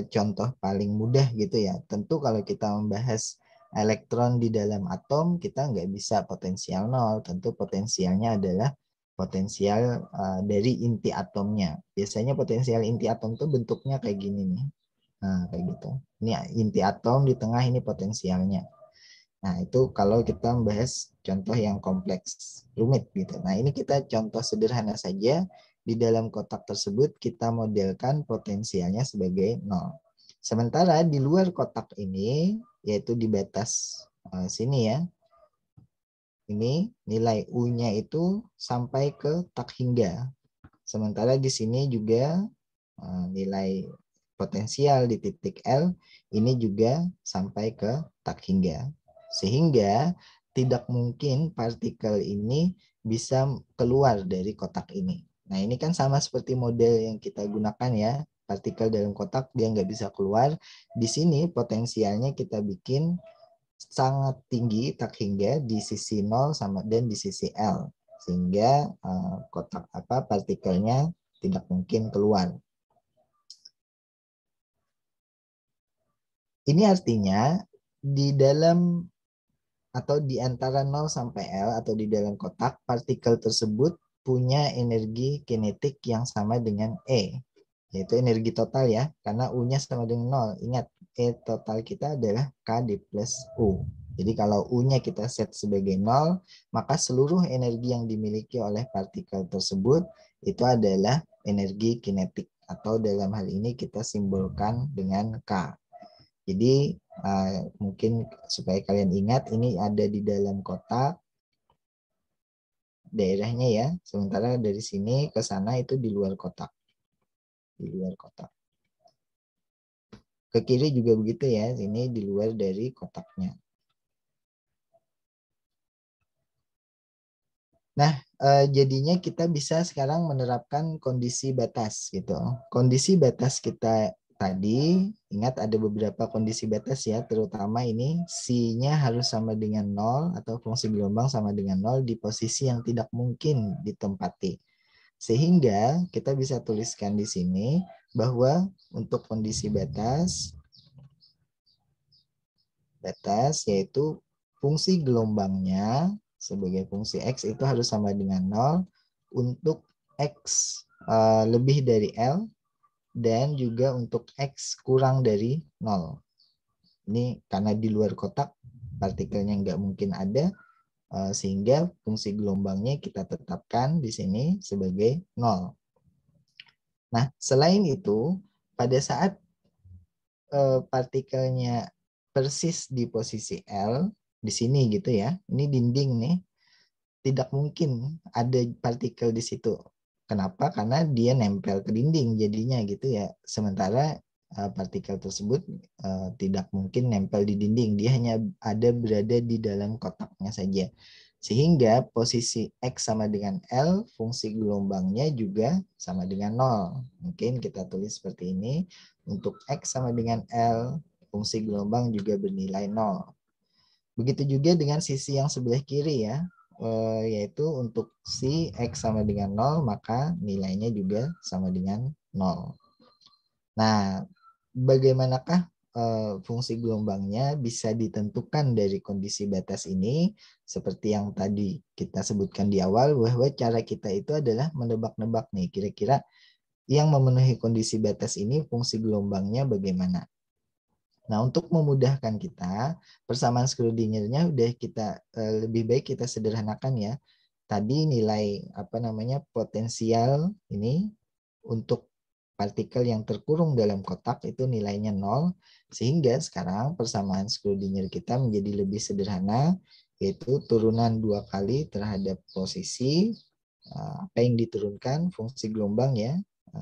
contoh paling mudah gitu ya. Tentu kalau kita membahas elektron di dalam atom kita nggak bisa potensial 0. Tentu potensialnya adalah potensial dari inti atomnya. Biasanya potensial inti atom itu bentuknya kayak gini nih. Nah, kayak gitu. Ini inti atom di tengah, ini potensialnya. Nah, itu kalau kita membahas contoh yang kompleks, rumit gitu. Nah, ini kita contoh sederhana saja. Di dalam kotak tersebut kita modelkan potensialnya sebagai 0. Sementara di luar kotak ini, yaitu di batas sini ya, ini nilai U-nya itu sampai ke tak hingga. Sementara di sini juga nilai potensial di titik L ini juga sampai ke tak hingga. Sehingga tidak mungkin partikel ini bisa keluar dari kotak ini. Nah, ini kan sama seperti model yang kita gunakan ya. Partikel dalam kotak dia nggak bisa keluar. Di sini potensialnya kita bikin sangat tinggi tak hingga di sisi 0 sama dan di sisi L. Sehingga kotak partikelnya tidak mungkin keluar. Ini artinya di dalam atau di antara 0 sampai L atau di dalam kotak, partikel tersebut punya energi kinetik yang sama dengan E, yaitu energi total ya, karena U-nya sama dengan 0. Ingat, E total kita adalah K di plus U. Jadi kalau U-nya kita set sebagai 0, maka seluruh energi yang dimiliki oleh partikel tersebut itu adalah energi kinetik, atau dalam hal ini kita simbolkan dengan K. Jadi mungkin supaya kalian ingat, ini ada di dalam kotak daerahnya ya. Sementara dari sini ke sana itu di luar kotak. Di luar kotak. Ke kiri juga begitu ya. Ini di luar dari kotaknya. Nah, jadinya kita bisa sekarang menerapkan kondisi batas gitu. Kondisi batas kita tadi, ingat ada beberapa kondisi batas ya, terutama ini C-nya harus sama dengan 0 atau fungsi gelombang sama dengan 0 di posisi yang tidak mungkin ditempati. Sehingga kita bisa tuliskan di sini bahwa untuk kondisi batas yaitu fungsi gelombangnya sebagai fungsi X itu harus sama dengan 0 untuk X lebih dari L dan juga untuk X kurang dari 0. Ini karena di luar kotak partikelnya nggak mungkin ada, sehingga fungsi gelombangnya kita tetapkan di sini sebagai 0. Nah, selain itu, pada saat partikelnya persis di posisi L, di sini gitu ya, ini dinding nih, tidak mungkin ada partikel di situ. Kenapa? Karena dia nempel ke dinding jadinya gitu ya. Sementara partikel tersebut tidak mungkin nempel di dinding. Dia hanya berada di dalam kotaknya saja. Sehingga posisi X sama dengan L, fungsi gelombangnya juga sama dengan 0. Mungkin kita tulis seperti ini. Untuk X sama dengan L, fungsi gelombang juga bernilai 0. Begitu juga dengan sisi yang sebelah kiri ya, yaitu untuk si X sama dengan 0, maka nilainya juga sama dengan 0. Nah, bagaimanakah fungsi gelombangnya bisa ditentukan dari kondisi batas ini? Seperti yang tadi kita sebutkan di awal, bahwa cara kita itu adalah menebak-nebak nih, kira-kira yang memenuhi kondisi batas ini fungsi gelombangnya bagaimana. Nah, untuk memudahkan kita, persamaan Schrödinger-nya udah kita lebih baik kita sederhanakan ya. Tadi nilai potensial ini untuk partikel yang terkurung dalam kotak itu nilainya 0, sehingga sekarang persamaan Schrödinger kita menjadi lebih sederhana, yaitu turunan 2 kali terhadap posisi apa yang diturunkan fungsi gelombang ya,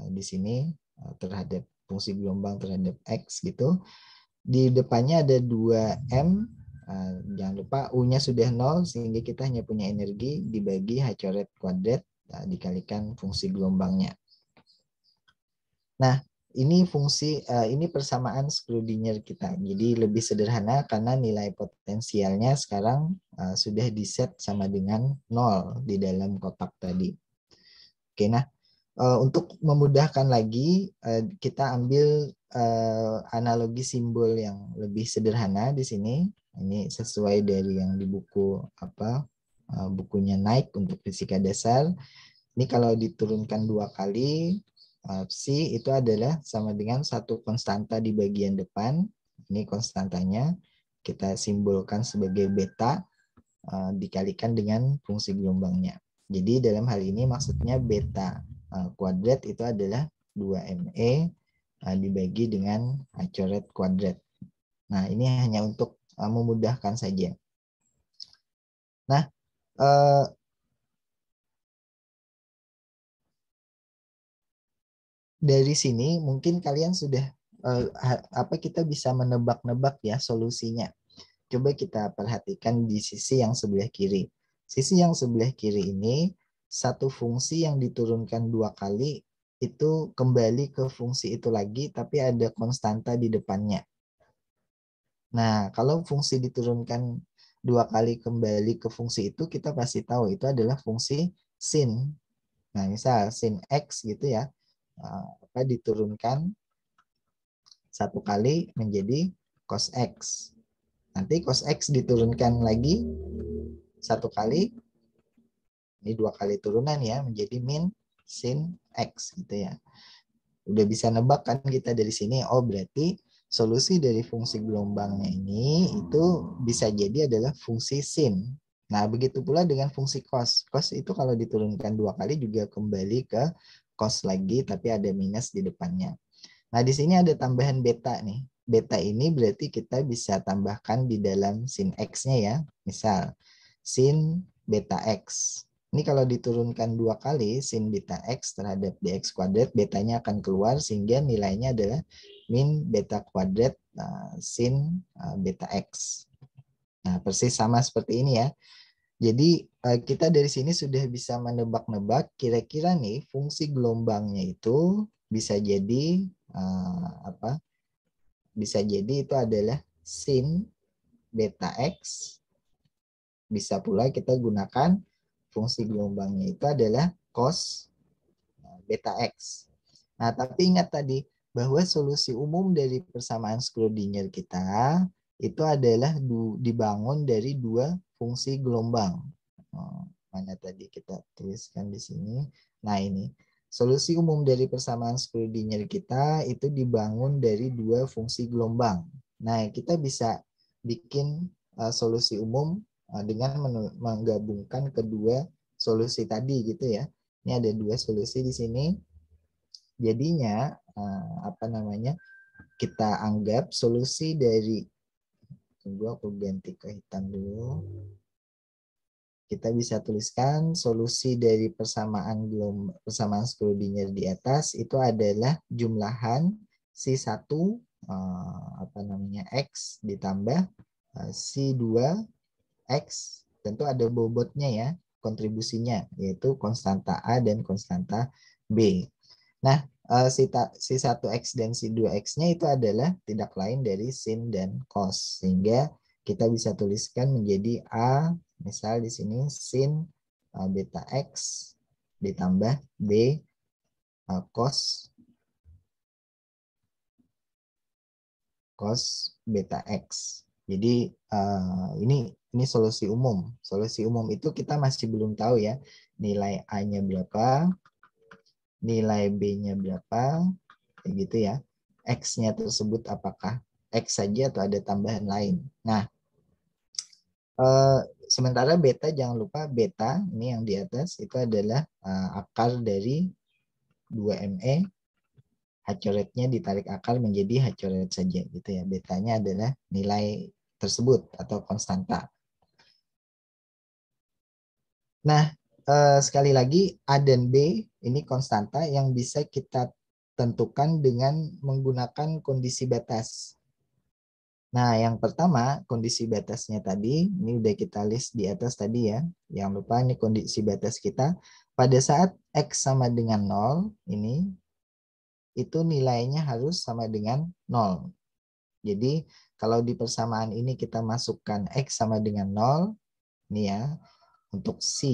di sini terhadap fungsi gelombang terhadap X gitu. Di depannya ada 2M, jangan lupa U-nya sudah 0 sehingga kita hanya punya energi dibagi H coret kuadrat dikalikan fungsi gelombangnya. Nah, ini ini persamaan Schrödinger kita. Jadi lebih sederhana karena nilai potensialnya sekarang sudah diset sama dengan 0 di dalam kotak tadi. Oke, nah untuk memudahkan lagi kita ambil analogi simbol yang lebih sederhana di sini. Ini sesuai dari yang di buku bukunya Nike untuk fisika dasar. Ini kalau diturunkan 2 kali, psi itu adalah sama dengan satu konstanta di bagian depan. Ini konstantanya kita simbolkan sebagai beta dikalikan dengan fungsi gelombangnya. Jadi dalam hal ini maksudnya beta kuadrat itu adalah 2ME dibagi dengan H coret kuadrat. Nah, ini hanya untuk memudahkan saja. Nah, dari sini mungkin kalian sudah kita bisa menebak-nebak ya solusinya. Coba kita perhatikan di sisi yang sebelah kiri. Sisi yang sebelah kiri ini satu fungsi yang diturunkan 2 kali itu kembali ke fungsi itu lagi tapi ada konstanta di depannya. Nah, kalau fungsi diturunkan 2 kali kembali ke fungsi itu kita pasti tahu itu adalah fungsi sin. Nah, misal sin X gitu ya. Diturunkan 1 kali menjadi cos X. Nanti cos X diturunkan lagi 1 kali, ini 2 kali turunan ya, menjadi min sin X gitu ya. Udah bisa nebak kan kita dari sini, oh berarti solusi dari fungsi gelombangnya ini itu bisa jadi adalah fungsi sin. Nah, begitu pula dengan fungsi cos. Cos itu kalau diturunkan 2 kali juga kembali ke cos lagi, tapi ada minus di depannya. Nah, di sini ada tambahan beta nih. Beta ini berarti kita bisa tambahkan di dalam sin X-nya ya. Misal, sin beta X. Ini kalau diturunkan 2 kali sin beta X terhadap dx kuadrat, betanya akan keluar sehingga nilainya adalah min beta kuadrat sin beta X. Nah, persis sama seperti ini ya. Jadi kita dari sini sudah bisa menebak-nebak kira-kira nih fungsi gelombangnya itu bisa jadi Bisa jadi itu adalah sin beta X. Bisa pula kita gunakan fungsi gelombangnya itu adalah cos beta X. Nah, tapi ingat tadi bahwa solusi umum dari persamaan Schrödinger kita itu adalah dibangun dari 2 fungsi gelombang. Mana tadi kita tuliskan di sini. Nah, ini. Solusi umum dari persamaan Schrödinger kita itu dibangun dari 2 fungsi gelombang. Nah, kita bisa bikin solusi umum dengan menggabungkan kedua solusi tadi gitu ya. Ini ada 2 solusi di sini. Jadinya kita anggap solusi dari, tunggu aku ganti ke hitam dulu. Kita bisa tuliskan solusi dari persamaan Schrödinger di atas itu adalah jumlahan C1 X ditambah C2 X, tentu ada bobotnya ya, kontribusinya yaitu konstanta A dan konstanta B. Nah, C1X dan C2X-nya itu adalah tidak lain dari sin dan cos. Sehingga kita bisa tuliskan menjadi A, misal di sini sin beta X ditambah B cos beta X. Jadi ini solusi umum. Solusi umum itu kita masih belum tahu ya nilai A-nya berapa, nilai B-nya berapa, kayak gitu ya. X-nya tersebut apakah X saja atau ada tambahan lain. Nah, sementara beta, jangan lupa beta, ini yang di atas, itu adalah akar dari 2ME, H coretnya ditarik akar menjadi H coret saja gitu ya. Betanya adalah nilai tersebut atau konstanta. Nah, sekali lagi A dan B ini konstanta yang bisa kita tentukan dengan menggunakan kondisi batas. Nah, yang pertama kondisi batasnya tadi, ini udah kita list di atas tadi ya. Yang lupa ini kondisi batas kita. Pada saat X sama dengan 0, ini itu nilainya harus sama dengan 0. Jadi kalau di persamaan ini kita masukkan X sama dengan 0, nih ya, untuk C,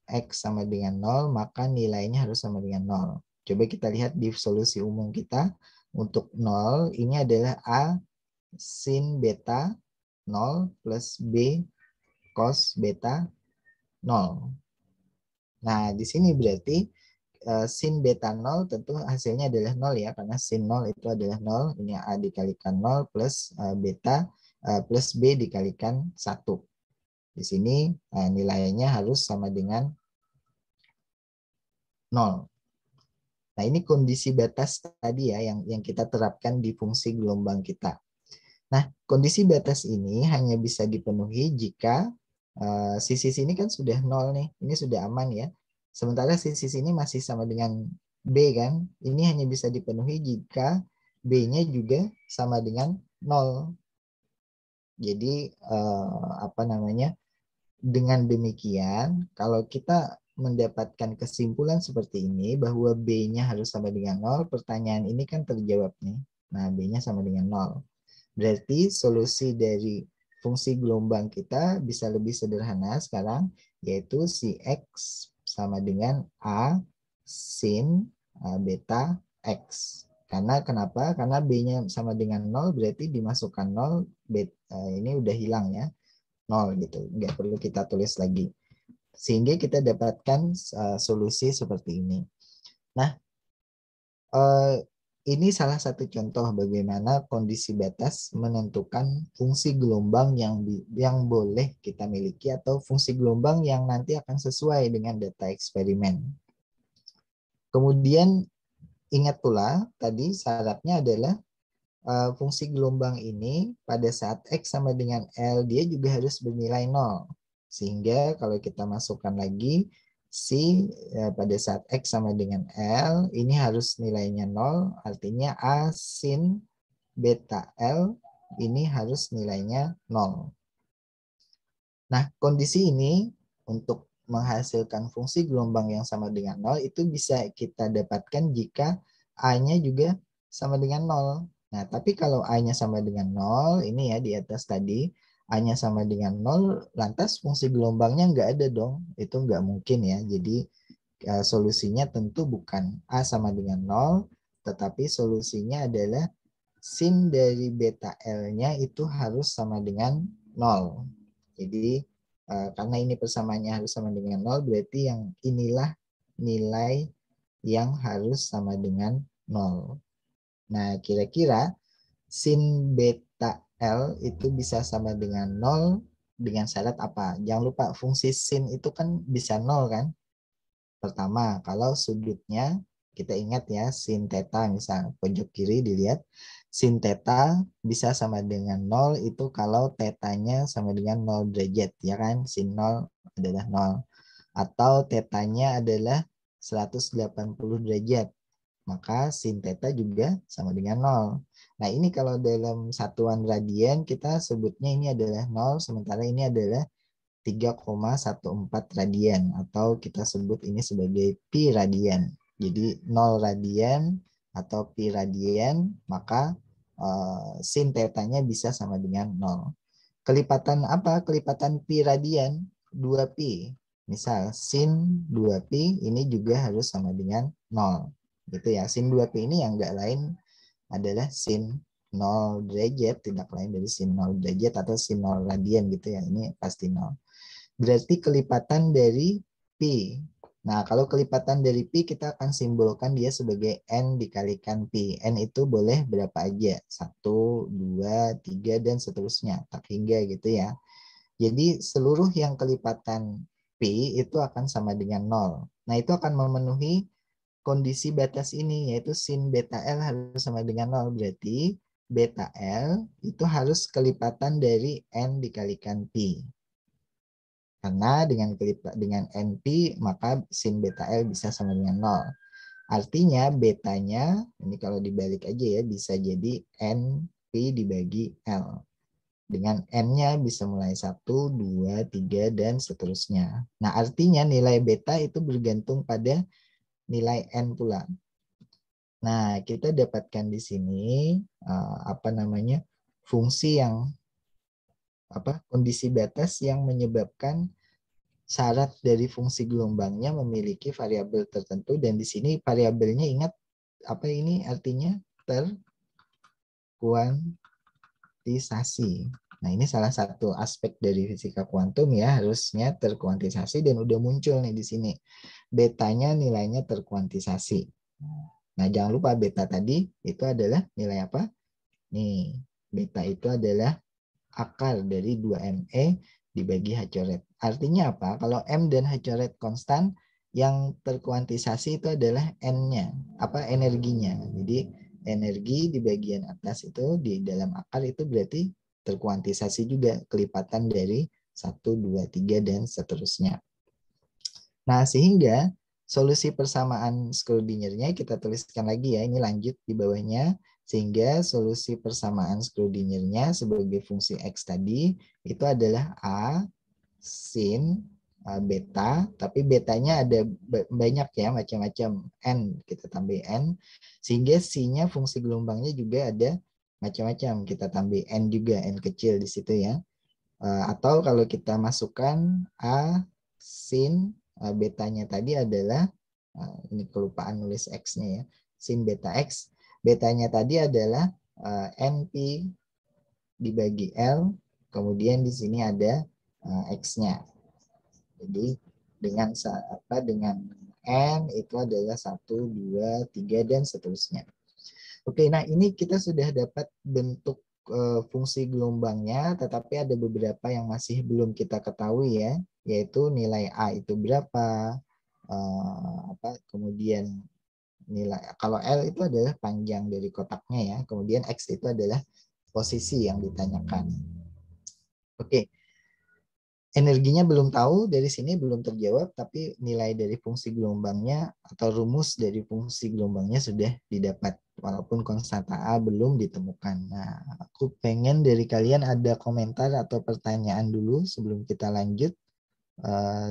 X sama dengan 0, maka nilainya harus sama dengan 0. Coba kita lihat di solusi umum kita. Untuk 0, ini adalah A sin beta 0 plus B cos beta 0. Nah, di sini berarti sin beta 0 tentu hasilnya adalah 0 ya, karena sin 0 itu adalah 0. Ini A dikalikan 0 plus beta plus B dikalikan 1. Di sini nilainya harus sama dengan 0. Nah, ini kondisi batas tadi ya yang kita terapkan di fungsi gelombang kita. Nah, kondisi batas ini hanya bisa dipenuhi jika sisi sini kan sudah 0 nih. Ini sudah aman ya. Sementara sisi sini masih sama dengan B kan. Ini hanya bisa dipenuhi jika B-nya juga sama dengan 0. Jadi apa namanya? Dengan demikian, kalau kita mendapatkan kesimpulan seperti ini bahwa B-nya harus sama dengan 0, pertanyaan ini kan terjawab nih. Nah, B-nya sama dengan 0. Berarti solusi dari fungsi gelombang kita bisa lebih sederhana sekarang, yaitu si X sama dengan A sin beta X. Karena kenapa? Karena B-nya sama dengan 0, berarti dimasukkan 0, ini udah hilang ya. 0 gitu, nggak perlu kita tulis lagi. Sehingga kita dapatkan solusi seperti ini. Nah, ini salah satu contoh bagaimana kondisi batas menentukan fungsi gelombang yang boleh kita miliki atau fungsi gelombang yang nanti akan sesuai dengan data eksperimen. Kemudian ingat pula tadi syaratnya adalah fungsi gelombang ini pada saat X sama dengan L dia juga harus bernilai 0. Sehingga kalau kita masukkan lagi C pada saat X sama dengan L ini harus nilainya 0. Artinya A sin beta L ini harus nilainya 0. Nah, kondisi ini untuk menghasilkan fungsi gelombang yang sama dengan 0 itu bisa kita dapatkan jika A-nya juga sama dengan 0. Nah, tapi kalau A-nya sama dengan 0, ini ya di atas tadi, A-nya sama dengan 0, lantas fungsi gelombangnya nggak ada dong. Itu nggak mungkin ya. Jadi solusinya tentu bukan A sama dengan 0, tetapi solusinya adalah sin dari beta L-nya itu harus sama dengan 0. Jadi karena ini persamaannya harus sama dengan 0, berarti yang inilah nilai yang harus sama dengan 0. Nah, kira-kira sin beta L itu bisa sama dengan 0 dengan syarat apa? Jangan lupa fungsi sin itu kan bisa 0 kan? Pertama, kalau sudutnya kita ingat ya sin theta misal pojok kiri dilihat sin theta bisa sama dengan 0 itu kalau tetanya sama dengan 0 derajat ya kan, sin 0 adalah 0 atau tetanya adalah 180 derajat maka sin theta juga sama dengan 0. Nah, ini kalau dalam satuan radian kita sebutnya ini adalah 0 sementara ini adalah 3,14 radian atau kita sebut ini sebagai pi radian. Jadi 0 radian atau pi radian maka sin tetanya bisa sama dengan 0. Kelipatan apa? Kelipatan pi radian 2pi. Misal sin 2pi ini juga harus sama dengan 0. Gitu ya. Sin 2pi ini yang enggak lain adalah sin 0 derajat, tidak lain dari sin 0 derajat atau sin 0 radian gitu ya. Ini pasti 0. Berarti kelipatan dari pi. Nah, kalau kelipatan dari pi kita akan simbolkan dia sebagai n dikalikan pi. N itu boleh berapa aja? 1, 2, 3, dan seterusnya. Tak hingga gitu ya. Jadi seluruh yang kelipatan pi itu akan sama dengan 0. Nah, itu akan memenuhi kondisi batas ini, yaitu sin beta L harus sama dengan 0. Berarti beta L itu harus kelipatan dari n dikalikan pi. Karena dengan NP maka sin beta L bisa sama dengan 0. Artinya betanya, ini kalau dibalik aja ya, bisa jadi NP dibagi L. Dengan N-nya bisa mulai 1, 2, 3, dan seterusnya. Nah, artinya nilai beta itu bergantung pada nilai N pula. Nah, kita dapatkan di sini fungsi yang kondisi batas yang menyebabkan syarat dari fungsi gelombangnya memiliki variabel tertentu, dan di sini variabelnya ingat apa ini artinya? Terkuantisasi. Nah, ini salah satu aspek dari fisika kuantum ya, harusnya terkuantisasi, dan udah muncul nih di sini. Betanya nilainya terkuantisasi. Nah, jangan lupa beta tadi itu adalah nilai apa? Nih, beta itu adalah akar dari 2ME dibagi H coret. Artinya apa? Kalau M dan H coret konstan, yang terkuantisasi itu adalah N-nya, energinya. Jadi energi di bagian atas itu di dalam akar itu berarti terkuantisasi juga, kelipatan dari 1, 2, 3, dan seterusnya. Nah, sehingga solusi persamaan Schrödinger-nya kita tuliskan lagi ya, ini lanjut di bawahnya. Sehingga solusi persamaan Schrödinger-nya sebagai fungsi X tadi itu adalah A sin beta, tapi betanya ada banyak ya, macam-macam, N, kita tambah N. Sehingga C-nya fungsi gelombangnya juga ada macam-macam, kita tambah N juga, N kecil di situ ya. Atau kalau kita masukkan A sin betanya tadi adalah ini kelupaan nulis X-nya ya, sin beta X, betanya tadi adalah NP dibagi L, kemudian di sini ada X-nya. Jadi dengan N itu adalah 1, 2, 3, dan seterusnya. Oke, nah ini kita sudah dapat bentuk fungsi gelombangnya, tetapi ada beberapa yang masih belum kita ketahui ya, yaitu nilai A itu berapa, kemudian nilai, kalau L itu adalah panjang dari kotaknya ya, kemudian X itu adalah posisi yang ditanyakan. Oke, energinya belum tahu, dari sini belum terjawab, tapi nilai dari fungsi gelombangnya atau rumus dari fungsi gelombangnya sudah didapat, walaupun konstanta A belum ditemukan. Nah, aku pengen dari kalian ada komentar atau pertanyaan dulu sebelum kita lanjut.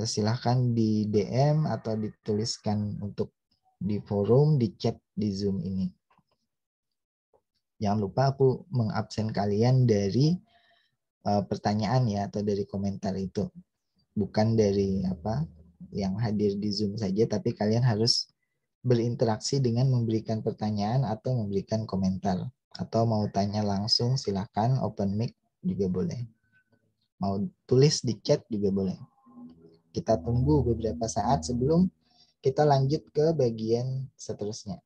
Silahkan di DM atau dituliskan untuk di forum, di chat di Zoom ini. Jangan lupa aku mengabsen kalian dari pertanyaan ya, atau dari komentar itu. Bukan dari yang hadir di Zoom saja, tapi kalian harus berinteraksi dengan memberikan pertanyaan atau memberikan komentar. Atau mau tanya langsung silahkan, open mic juga boleh. Mau tulis di chat juga boleh. Kita tunggu beberapa saat sebelum kita lanjut ke bagian seterusnya.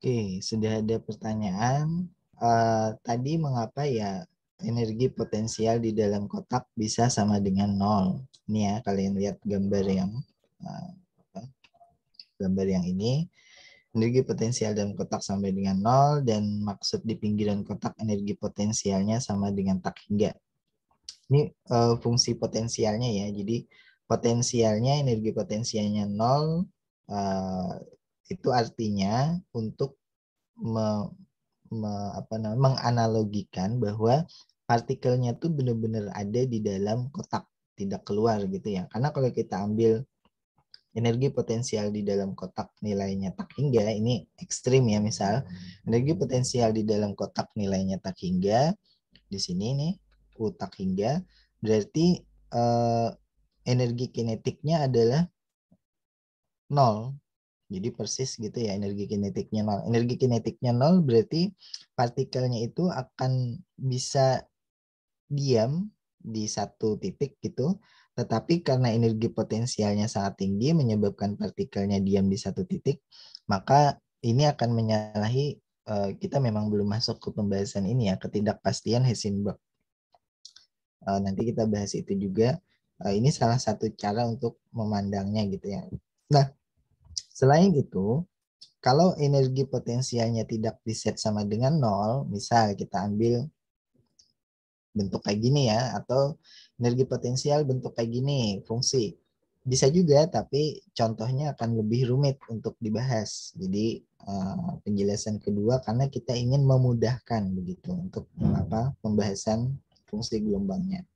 Oke, sudah ada pertanyaan. Tadi mengapa ya energi potensial di dalam kotak bisa sama dengan nol? Ini ya, kalian lihat gambar yang uh, gambar yang ini. Energi potensial dalam kotak sampai dengan nol dan maksud di pinggiran kotak energi potensialnya sama dengan tak hingga. Ini fungsi potensialnya ya. Jadi potensialnya energi potensialnya nol, uh, itu artinya untuk menganalogikan bahwa partikelnya tuh benar-benar ada di dalam kotak, tidak keluar gitu ya. Karena kalau kita ambil energi potensial di dalam kotak nilainya tak hingga, ini ekstrim ya, misal energi potensial di dalam kotak nilainya tak hingga, di sini nih U tak hingga, berarti energi kinetiknya adalah nol. Jadi persis gitu ya, energi kinetiknya nol. Energi kinetiknya nol berarti partikelnya itu akan bisa diam di satu titik gitu. Tetapi karena energi potensialnya sangat tinggi menyebabkan partikelnya diam di satu titik, maka ini akan menyalahi, kita memang belum masuk ke pembahasan ini ya, ketidakpastian Heisenberg. Nanti kita bahas itu juga. Ini salah satu cara untuk memandangnya gitu ya. Nah, selain itu, kalau energi potensialnya tidak diset sama dengan nol, misal kita ambil bentuk kayak gini ya, atau energi potensial bentuk kayak gini, fungsi. Bisa juga, tapi contohnya akan lebih rumit untuk dibahas. Jadi penjelasan kedua karena kita ingin memudahkan begitu untuk pembahasan fungsi gelombangnya.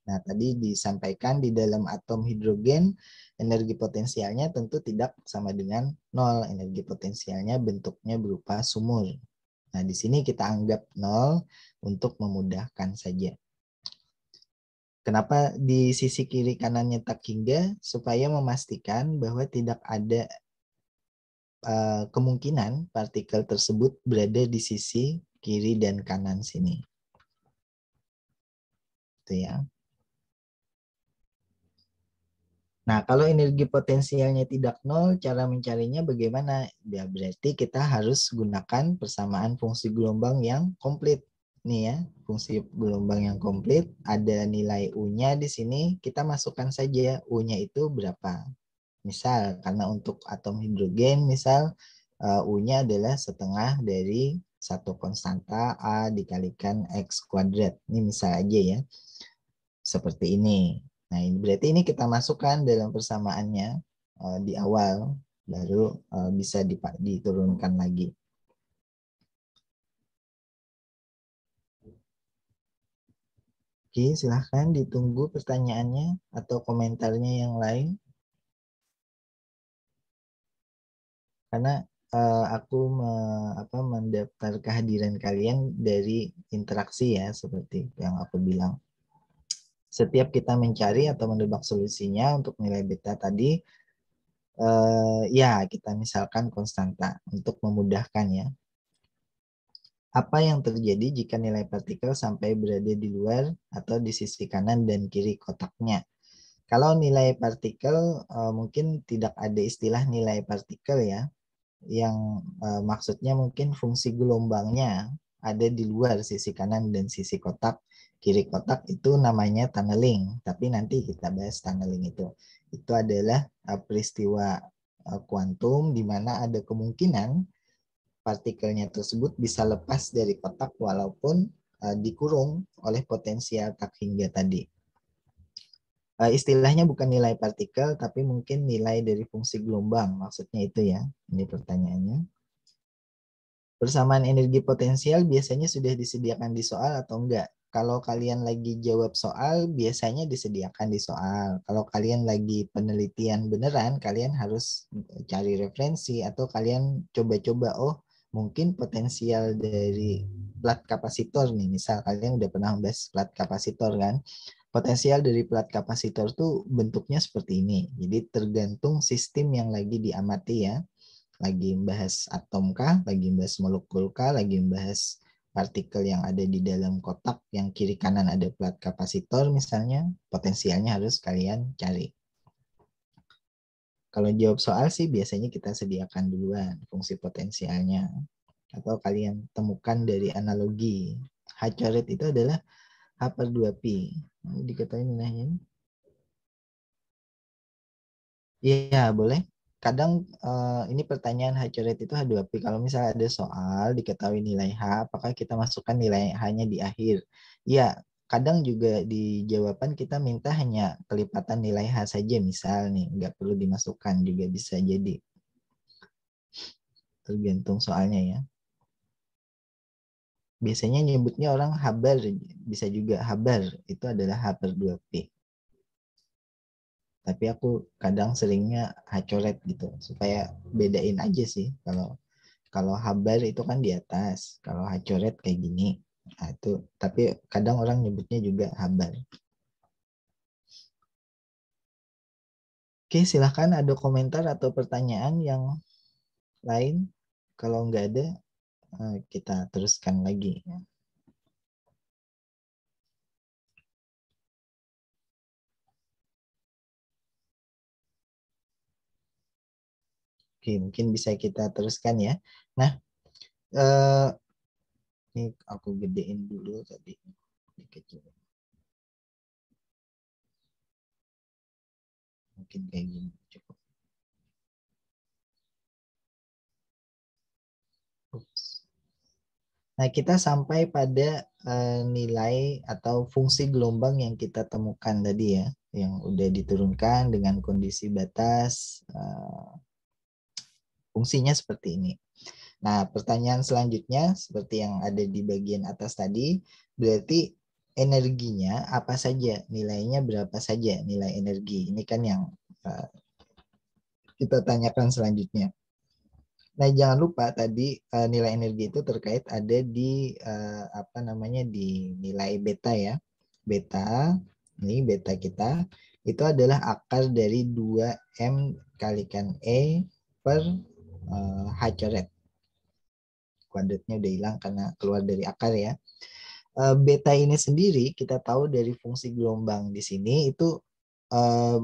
Nah, tadi disampaikan di dalam atom hidrogen, energi potensialnya tentu tidak sama dengan nol. Energi potensialnya bentuknya berupa sumur. Nah, di sini kita anggap nol untuk memudahkan saja. Kenapa di sisi kiri kanannya tak hingga? Supaya memastikan bahwa tidak ada kemungkinan partikel tersebut berada di sisi kiri dan kanan sini. Itu ya. Nah, kalau energi potensialnya tidak nol, cara mencarinya bagaimana? Ya, berarti kita harus gunakan persamaan fungsi gelombang yang komplit. Nih ya, fungsi gelombang yang komplit, ada nilai U-nya di sini, kita masukkan saja U-nya itu berapa. Misal, karena untuk atom hidrogen, misal U-nya adalah setengah dari satu konstanta A dikalikan X kuadrat. Ini misal aja ya, seperti ini. Nah, ini berarti ini kita masukkan dalam persamaannya di awal, baru bisa diturunkan lagi. Oke, silahkan ditunggu pertanyaannya atau komentarnya yang lain. Karena aku mendaftar kehadiran kalian dari interaksi ya, seperti yang aku bilang. Setiap kita mencari atau menebak solusinya untuk nilai beta tadi, ya kita misalkan konstanta untuk memudahkan ya. Apa yang terjadi jika nilai partikel sampai berada di luar atau di sisi kanan dan kiri kotaknya? Kalau nilai partikel mungkin tidak ada istilah nilai partikel ya, yang maksudnya mungkin fungsi gelombangnya ada di luar sisi kanan dan sisi kotak. Kiri kotak itu namanya tunneling, tapi nanti kita bahas tunneling itu. Itu adalah peristiwa kuantum di mana ada kemungkinan partikelnya tersebut bisa lepas dari kotak walaupun dikurung oleh potensial tak hingga tadi. Istilahnya bukan nilai partikel, tapi mungkin nilai dari fungsi gelombang. Maksudnya itu ya, ini pertanyaannya. Persamaan energi potensial biasanya sudah disediakan di soal atau enggak? Kalau kalian lagi jawab soal, biasanya disediakan di soal. Kalau kalian lagi penelitian beneran, kalian harus cari referensi atau kalian coba-coba, oh mungkin potensial dari plat kapasitor nih. Misal kalian udah pernah membahas plat kapasitor kan? Potensial dari plat kapasitor tuh bentuknya seperti ini. Jadi tergantung sistem yang lagi diamati ya. Lagi membahas atom kah, lagi membahas molekul kah, lagi membahas partikel yang ada di dalam kotak yang kiri kanan ada plat kapasitor misalnya, potensialnya harus kalian cari. Kalau jawab soal sih biasanya kita sediakan duluan fungsi potensialnya. Atau kalian temukan dari analogi. H coret itu adalah H per 2Pi. Diketahui nilainya. Iya, boleh. Kadang ini pertanyaan H coret itu H2P. Kalau misalnya ada soal diketahui nilai H, apakah kita masukkan nilai H-nya di akhir? Iya, kadang juga di jawaban kita minta hanya kelipatan nilai H saja, misal nih, nggak perlu dimasukkan juga bisa jadi. Tergantung soalnya ya. Biasanya nyebutnya orang habar, bisa juga habar, itu adalah H per 2P. Tapi aku kadang seringnya H coret gitu, supaya bedain aja sih. Kalau habar itu kan di atas, kalau H coret kayak gini. Nah, itu, tapi kadang orang nyebutnya juga habar. Oke, silahkan ada komentar atau pertanyaan yang lain. Kalau nggak ada, kita teruskan lagi. Oke, mungkin bisa kita teruskan ya. Nah, eh, ini aku gedein dulu tadi. Dikecil. Mungkin kayak gini cukup. Ups. Nah, kita sampai pada nilai atau fungsi gelombang yang kita temukan tadi ya, yang udah diturunkan dengan kondisi batas, fungsinya seperti ini. Nah, pertanyaan selanjutnya seperti yang ada di bagian atas tadi, berarti energinya apa saja, nilainya berapa saja nilai energi. Ini kan yang eh, kita tanyakan selanjutnya. Nah, jangan lupa tadi nilai energi itu terkait ada di apa namanya di nilai beta ya. Beta, ini beta kita itu adalah akar dari 2M kalikan E per H coret. Kuadratnya udah hilang karena keluar dari akar ya. Beta ini sendiri kita tahu dari fungsi gelombang di sini itu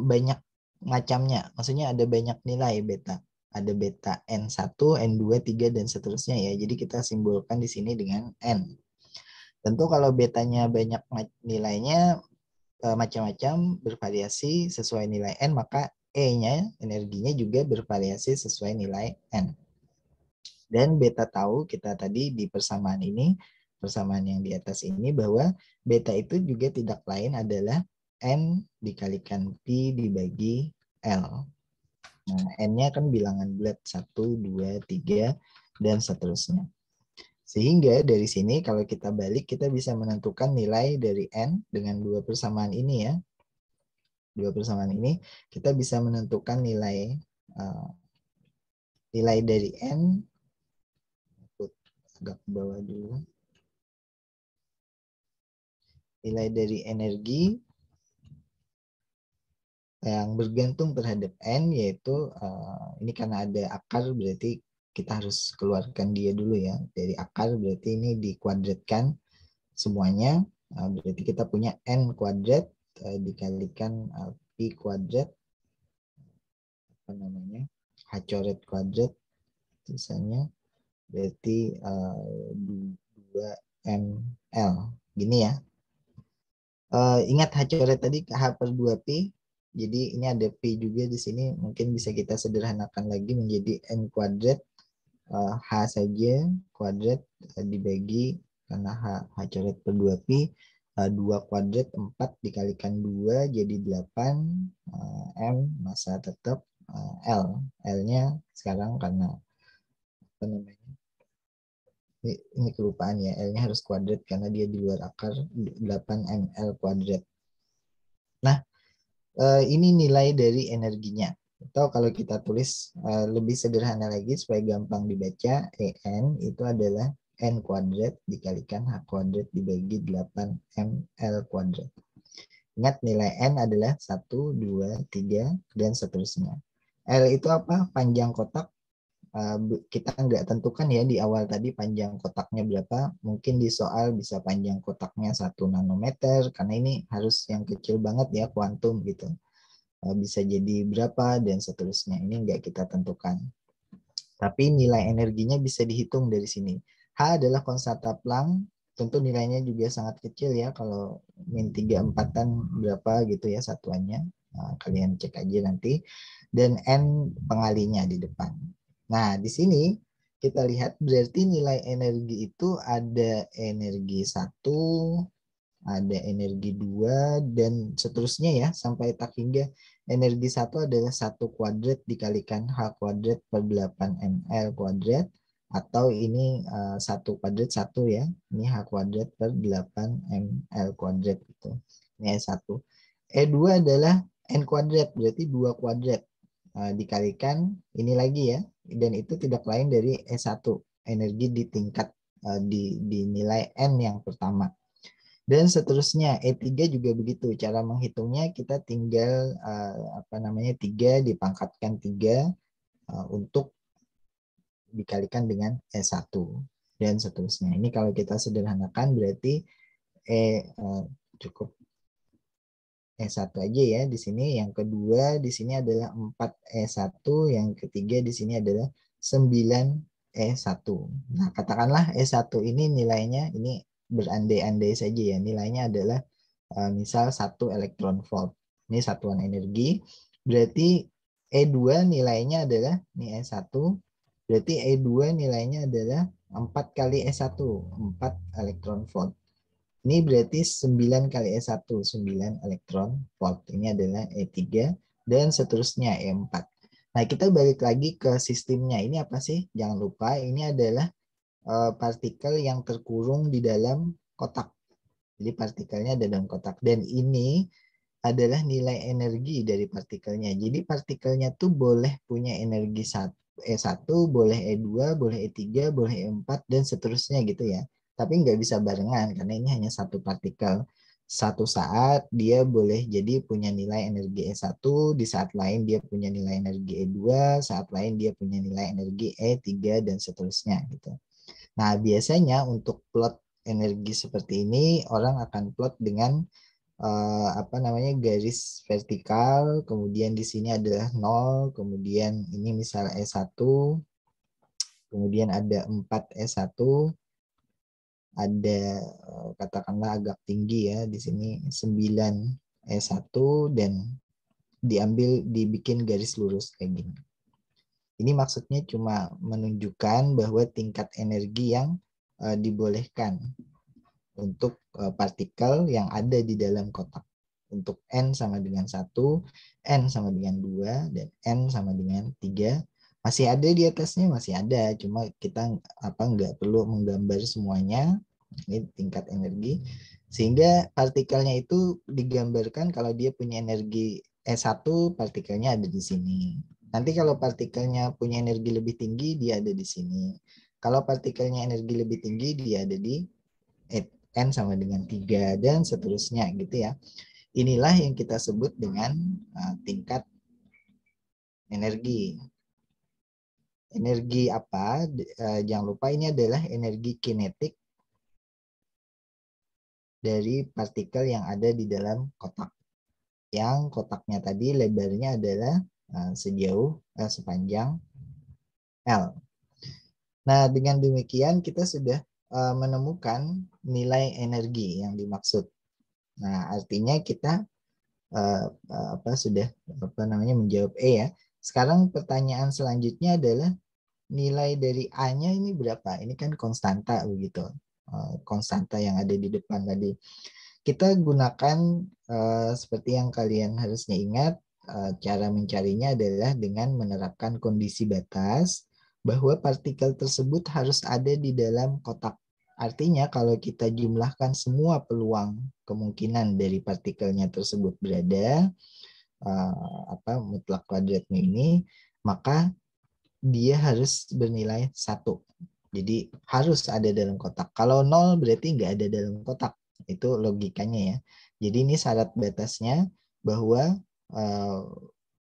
banyak macamnya. Maksudnya ada banyak nilai beta. Ada beta N1, N2, 3, dan seterusnya ya. Jadi kita simbolkan di sini dengan N. Tentu kalau betanya banyak nilainya macam-macam bervariasi sesuai nilai N, maka E-nya, energinya juga bervariasi sesuai nilai N. Dan beta tahu kita tadi di persamaan ini, persamaan yang di atas ini, bahwa beta itu juga tidak lain adalah N dikalikan Pi dibagi L. Nah, N-nya kan bilangan bulat 1, 2, 3, dan seterusnya. Sehingga dari sini kalau kita balik, kita bisa menentukan nilai dari N dengan dua persamaan ini ya. Dua persamaan ini, kita bisa menentukan nilai nilai dari N, agak ke bawah dulu. Nilai dari energi yang bergantung terhadap N, yaitu ini karena ada akar berarti kita harus keluarkan dia dulu ya. Dari akar berarti ini dikuadratkan semuanya, berarti kita punya N kuadrat dikalikan Pi kuadrat, apa namanya, H coret kuadrat, sisanya berarti 2ml. Gini ya. Ingat H coret tadi H per 2Pi. Jadi ini ada P juga di sini. Mungkin bisa kita sederhanakan lagi menjadi N kuadrat H saja kuadrat dibagi karena H coret per 2Pi. 2 kuadrat 4 dikalikan 2 jadi 8 M masa tetap L. L-nya sekarang karena apa namanya? Ini kelupaan ya, L-nya harus kuadrat karena dia di luar akar 8ml kuadrat. Nah, ini nilai dari energinya. Atau kalau kita tulis lebih sederhana lagi supaya gampang dibaca, EN itu adalah N kuadrat dikalikan H kuadrat dibagi 8ml kuadrat. Ingat nilai N adalah 1, 2, 3, dan seterusnya. L itu apa? Panjang kotak. Kita nggak tentukan ya di awal tadi panjang kotaknya berapa. Mungkin di soal bisa panjang kotaknya 1 nanometer, karena ini harus yang kecil banget ya, kuantum gitu. bisa jadi berapa, dan seterusnya. Ini nggak kita tentukan. Tapi nilai energinya bisa dihitung dari sini. H adalah konstanta Planck, tentu nilainya juga sangat kecil ya, kalau min 3/4 berapa gitu ya satuannya. Nah, kalian cek aja nanti. Dan N pengalinya di depan. Nah, di sini kita lihat berarti nilai energi itu ada energi 1, ada energi 2, dan seterusnya ya, sampai tak hingga energi 1 adalah 1 kuadrat dikalikan H kuadrat per 8 ml kuadrat, atau ini 1 kuadrat 1 ya, ini H kuadrat per 8 ml kuadrat gitu. Ini E1. E2 adalah N kuadrat, berarti 2 kuadrat dikalikan ini lagi ya, dan itu tidak lain dari E1, energi di tingkat di nilai N yang pertama. Dan seterusnya, E3 juga begitu. Cara menghitungnya kita tinggal 3 dipangkatkan 3 untuk dikalikan dengan E1 dan seterusnya. Ini kalau kita sederhanakan berarti cukup E1 aja ya di sini. Yang kedua di sini adalah 4E1, yang ketiga di sini adalah 9E1. Nah, katakanlah E1 ini nilainya, ini berandai-andai saja ya, nilainya adalah misal 1 elektron volt. Ini satuan energi. Berarti E2 nilainya adalah, ini E1, berarti E2 nilainya adalah 4 kali E1, 4 elektron volt. Ini berarti 9 kali E1, 9 elektron volt. Ini adalah E3 dan seterusnya E4. Nah, kita balik lagi ke sistemnya. Ini apa sih? Jangan lupa ini adalah partikel yang terkurung di dalam kotak. Jadi partikelnya ada dalam kotak. Dan ini adalah nilai energi dari partikelnya. Jadi partikelnya tuh boleh punya energi E1, boleh E2, boleh E3, boleh E4, dan seterusnya gitu ya. Tapi nggak bisa barengan karena ini hanya satu partikel. Satu saat dia boleh jadi punya nilai energi E1, di saat lain dia punya nilai energi E2, saat lain dia punya nilai energi E3, dan seterusnya gitu. Nah, biasanya untuk plot energi seperti ini orang akan plot dengan garis vertikal, kemudian di sini adalah 0, kemudian ini misal E1, kemudian ada 4E1, ada katakanlah agak tinggi ya di sini 9E1, dan dibikin garis lurus kayak gini. Ini maksudnya cuma menunjukkan bahwa tingkat energi yang dibolehkan untuk partikel yang ada di dalam kotak. Untuk N sama dengan 1, N sama dengan 2, dan N sama dengan 3. Masih ada di atasnya, masih ada. Cuma kita nggak perlu menggambar semuanya. Ini tingkat energi. Sehingga partikelnya itu digambarkan kalau dia punya energi E1, partikelnya ada di sini. Nanti kalau partikelnya punya energi lebih tinggi, dia ada di sini. Kalau partikelnya energi lebih tinggi, dia ada di N sama dengan 3, dan seterusnya gitu ya. Inilah yang kita sebut dengan tingkat energi. Energi apa? Jangan lupa ini adalah energi kinetik dari partikel yang ada di dalam kotak. Yang kotaknya tadi lebarnya adalah sepanjang L. Nah, dengan demikian kita sudah menemukan nilai energi yang dimaksud. Nah, artinya kita sudah menjawab E ya. Sekarang pertanyaan selanjutnya adalah nilai dari A-nya ini berapa? Ini kan konstanta begitu. Konstanta yang ada di depan tadi. Kita gunakan seperti yang kalian harusnya ingat, cara mencarinya adalah dengan menerapkan kondisi batas bahwa partikel tersebut harus ada di dalam kotak. Artinya kalau kita jumlahkan semua peluang kemungkinan dari partikelnya tersebut berada mutlak kuadratnya ini, maka dia harus bernilai 1. Jadi harus ada dalam kotak. Kalau 0 berarti nggak ada dalam kotak. Itu logikanya ya. Jadi ini syarat batasnya bahwa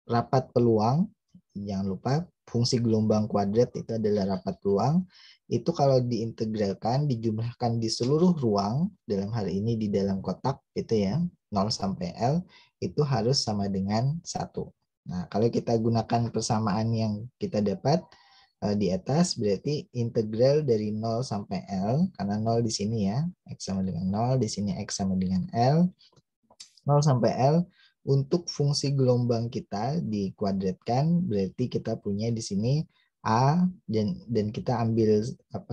rapat peluang, jangan lupa fungsi gelombang kuadrat itu adalah rapat peluang, itu kalau diintegralkan, dijumlahkan di seluruh ruang, dalam hal ini di dalam kotak gitu ya, 0 sampai L itu harus sama dengan 1. Nah, kalau kita gunakan persamaan yang kita dapat di atas, berarti integral dari 0 sampai L, karena 0 di sini ya, X sama dengan 0, di sini X sama dengan L, 0 sampai L, untuk fungsi gelombang kita dikuadratkan, berarti kita punya di sini A, dan kita ambil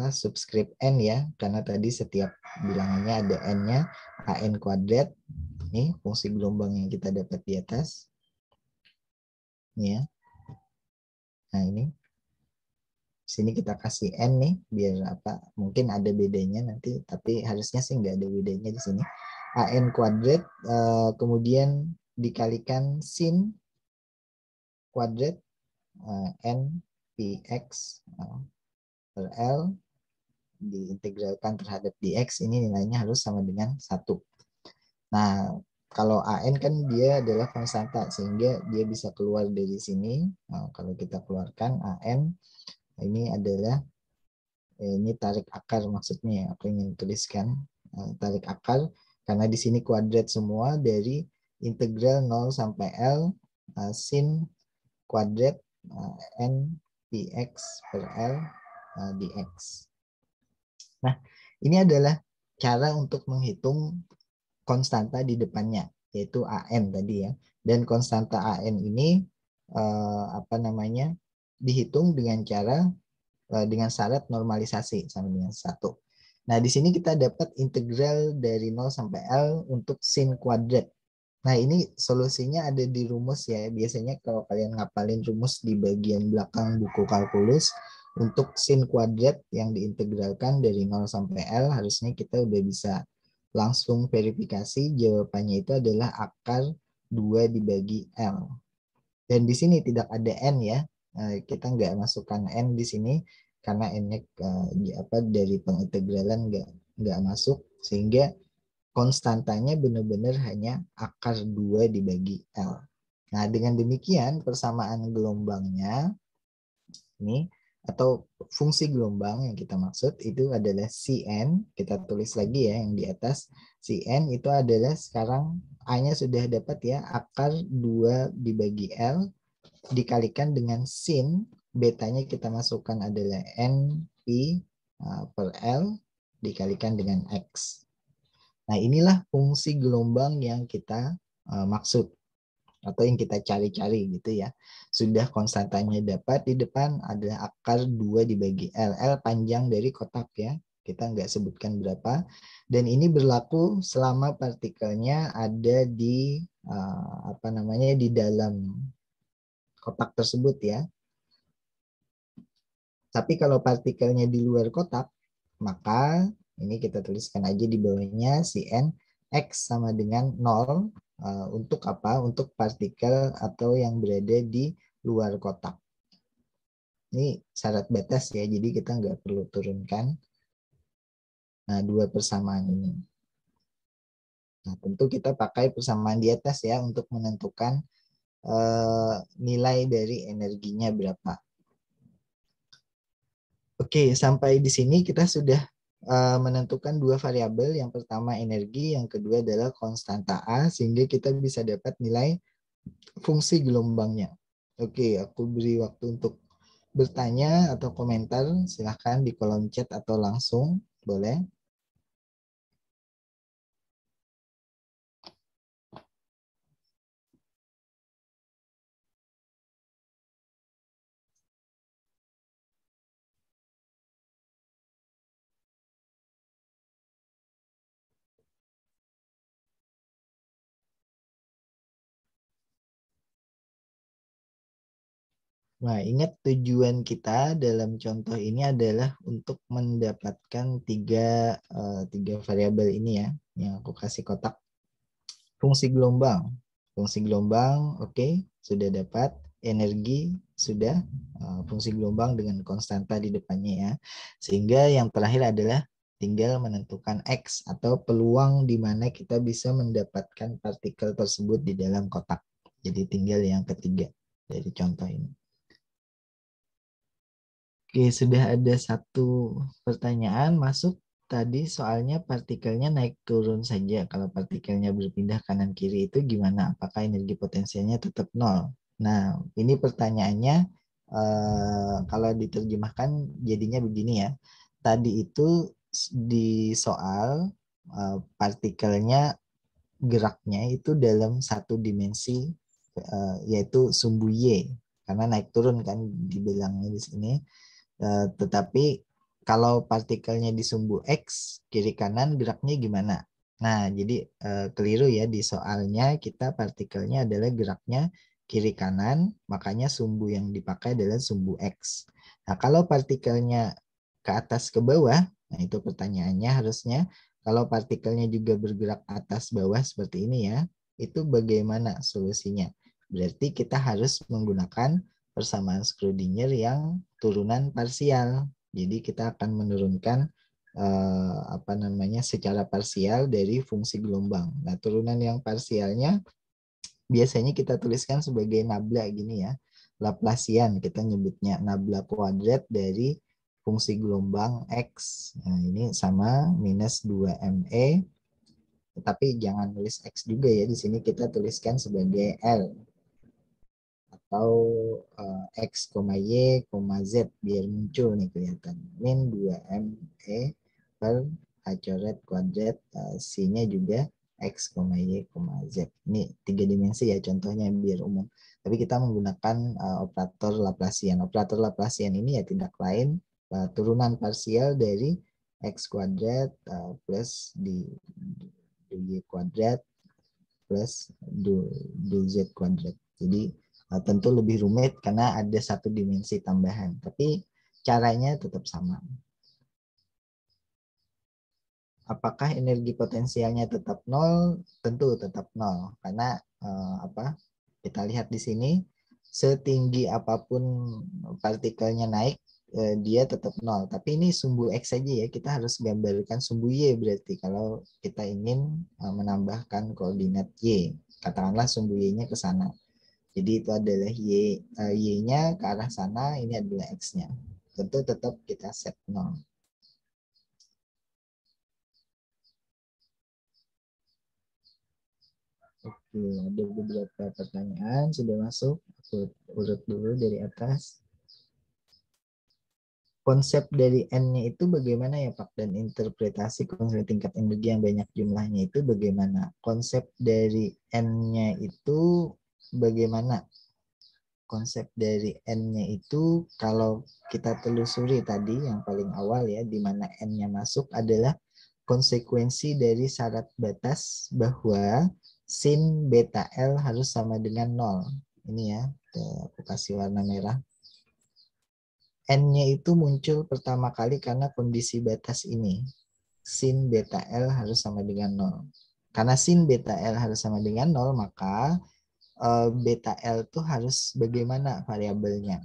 subscript N ya, karena tadi setiap bilangannya ada N-nya, AN kuadrat. Ini fungsi gelombang yang kita dapat di atas. Ini ya. Nah ini. Sini kita kasih N nih, biar mungkin ada bedanya nanti, tapi harusnya sih nggak ada bedanya di sini. AN kuadrat, kemudian dikalikan sin kuadrat N Px per L, diintegralkan terhadap dx, ini nilainya harus sama dengan 1. Nah, kalau AN kan dia adalah konstanta, sehingga dia bisa keluar dari sini. Nah, kalau kita keluarkan AN, ini adalah, ini tarik akar maksudnya, aku ingin tuliskan tarik akar, karena di sini kuadrat semua dari integral 0 sampai L sin kuadrat N Px per L dx. Nah, ini adalah cara untuk menghitung konstanta di depannya, yaitu AN tadi ya. Dan konstanta AN ini dihitung dengan cara dengan syarat normalisasi sama dengan 1. Nah, di sini kita dapat integral dari 0 sampai L untuk sin kuadrat. Nah, ini solusinya ada di rumus ya. Biasanya kalau kalian ngapalin rumus di bagian belakang buku kalkulus, untuk sin kuadrat yang diintegralkan dari 0 sampai L, harusnya kita udah bisa langsung verifikasi jawabannya itu adalah akar 2 dibagi L. Dan di sini tidak ada N ya. Kita nggak masukkan N di sini karena N-nya dari pengintegralan nggak masuk, sehingga konstantanya benar-benar hanya akar 2 dibagi L. Nah, dengan demikian persamaan gelombangnya ini, atau fungsi gelombang yang kita maksud itu adalah Cn. Kita tulis lagi ya yang di atas. Cn itu adalah sekarang A-nya sudah dapat ya, akar 2 dibagi L dikalikan dengan sin, betanya kita masukkan adalah Np per L dikalikan dengan X. Nah, inilah fungsi gelombang yang kita maksud atau yang kita cari-cari gitu ya. Sudah konstantanya dapat, di depan ada akar 2 dibagi L. L panjang dari kotak ya. Kita nggak sebutkan berapa. Dan ini berlaku selama partikelnya ada di di dalam kotak tersebut ya. Tapi kalau partikelnya di luar kotak, maka ini kita tuliskan aja di bawahnya Cn X sama dengan 0 untuk apa? Untuk partikel atau yang berada di luar kotak. Ini syarat batas ya, jadi kita nggak perlu turunkan dua persamaan ini. Nah, tentu kita pakai persamaan di atas ya untuk menentukan nilai dari energinya berapa. Oke, sampai di sini kita sudah menentukan dua variabel. Yang pertama energi, yang kedua adalah konstanta A, sehingga kita bisa dapat nilai fungsi gelombangnya. Oke, aku beri waktu untuk bertanya atau komentar. Silahkan di kolom chat atau langsung, boleh. Nah, ingat tujuan kita dalam contoh ini adalah untuk mendapatkan tiga variabel ini ya, yang aku kasih kotak. Fungsi gelombang. Fungsi gelombang, oke, sudah dapat. Energi, sudah. Fungsi gelombang dengan konstanta di depannya ya. Sehingga yang terakhir adalah tinggal menentukan X atau peluang di mana kita bisa mendapatkan partikel tersebut di dalam kotak. Jadi tinggal yang ketiga dari contoh ini. Oke, sudah ada satu pertanyaan masuk. tadi soalnya partikelnya naik turun saja. Kalau partikelnya berpindah kanan kiri itu gimana? Apakah energi potensialnya tetap nol? Nah, ini pertanyaannya kalau diterjemahkan jadinya begini ya. Tadi itu di soal partikelnya geraknya itu dalam satu dimensi yaitu sumbu Y karena naik turun kan dibilangnya di sini. Tetapi kalau partikelnya di sumbu X kiri kanan geraknya gimana? Nah, jadi keliru ya di soalnya kita partikelnya adalah geraknya kiri kanan, makanya sumbu yang dipakai adalah sumbu X. Nah, kalau partikelnya ke atas ke bawah, nah itu pertanyaannya harusnya kalau partikelnya juga bergerak atas bawah seperti ini ya, itu bagaimana solusinya? Berarti kita harus menggunakan persamaan Schrödinger yang turunan parsial. Jadi kita akan menurunkan apa namanya secara parsial dari fungsi gelombang. Nah, turunan yang parsialnya biasanya kita tuliskan sebagai nabla gini ya. Laplacian kita nyebutnya nabla kuadrat dari fungsi gelombang X. Nah, ini sama minus 2ME. Tetapi jangan tulis X juga ya. Di sini kita tuliskan sebagai L atau X, Y, Z biar muncul nih kelihatan. Min 2ME per H coret kuadrat C-nya juga X, Y, Z. Ini tiga dimensi ya contohnya biar umum. Tapi kita menggunakan operator Laplacian. Operator Laplacian ini ya tidak lain turunan parsial dari X kuadrat plus Y kuadrat plus Z kuadrat. Jadi tentu lebih rumit karena ada satu dimensi tambahan. Tapi caranya tetap sama. Apakah energi potensialnya tetap nol? Tentu tetap nol. Karena apa? Kita lihat di sini, setinggi apapun partikelnya naik, dia tetap nol. Tapi ini sumbu X saja ya. Kita harus gambarkan sumbu Y berarti kalau kita ingin menambahkan koordinat Y. Katakanlah sumbu Y-nya ke sana. Jadi itu adalah Y-nya ke arah sana, ini adalah X-nya. Tentu tetap kita set 0. Oke, ada beberapa pertanyaan sudah masuk. Aku urut dulu dari atas. Konsep dari N-nya itu bagaimana ya Pak? Dan interpretasi konsep tingkat energi yang banyak jumlahnya itu bagaimana? Konsep dari N-nya itu bagaimana? Konsep dari N-nya itu kalau kita telusuri tadi yang paling awal ya, di mana N-nya masuk adalah konsekuensi dari syarat batas bahwa sin beta L harus sama dengan 0. Ini ya, aku kasih warna merah. N-nya itu muncul pertama kali karena kondisi batas ini. Sin beta L harus sama dengan 0. Karena sin beta L harus sama dengan 0, maka beta L itu harus bagaimana variabelnya.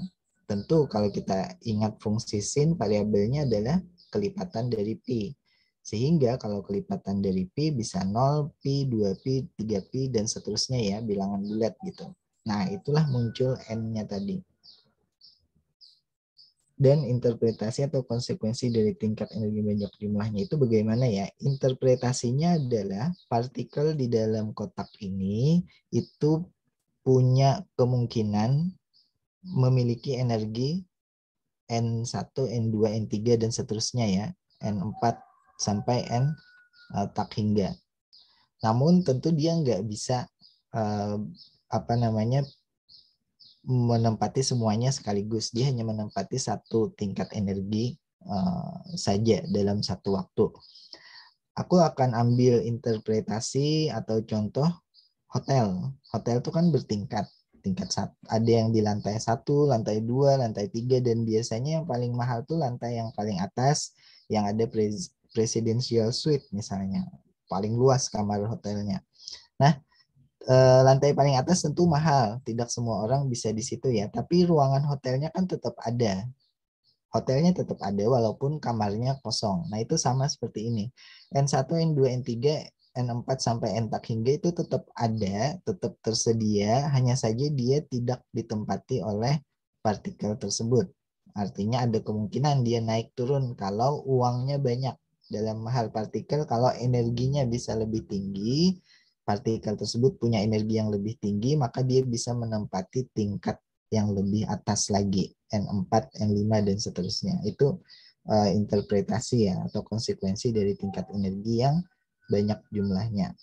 Tentu kalau kita ingat fungsi sin, variabelnya adalah kelipatan dari pi. Sehingga kalau kelipatan dari pi bisa 0, pi, 2pi, 3pi, dan seterusnya ya, bilangan bulat gitu. Nah, itulah muncul N-nya tadi. Dan interpretasi atau konsekuensi dari tingkat energi banyak jumlahnya itu bagaimana ya? Interpretasinya adalah partikel di dalam kotak ini itu punya kemungkinan memiliki energi N1, N2, N3, dan seterusnya ya. N4 sampai N tak hingga. Namun tentu dia nggak bisa apa namanya menempati semuanya sekaligus. Dia hanya menempati satu tingkat energi saja dalam satu waktu. Aku akan ambil interpretasi atau contoh hotel. Hotel itu kan bertingkat. Tingkat satu, ada yang di lantai 1, lantai 2, lantai 3, dan biasanya yang paling mahal tuh lantai yang paling atas, yang ada presidential suite misalnya. Paling luas kamar hotelnya. Nah, lantai paling atas tentu mahal, tidak semua orang bisa di situ ya. Tapi ruangan hotelnya kan tetap ada. Hotelnya tetap ada walaupun kamarnya kosong. Nah itu sama seperti ini. N1, N2, N3, N4 sampai N tak hingga itu tetap ada, tetap tersedia. Hanya saja dia tidak ditempati oleh partikel tersebut. Artinya ada kemungkinan dia naik turun kalau uangnya banyak. Dalam hal partikel, kalau energinya bisa lebih tinggi, partikel tersebut punya energi yang lebih tinggi, maka dia bisa menempati tingkat yang lebih atas lagi, N4, N5, dan seterusnya. Itu interpretasi ya, atau konsekuensi dari tingkat energi yang banyak jumlahnya.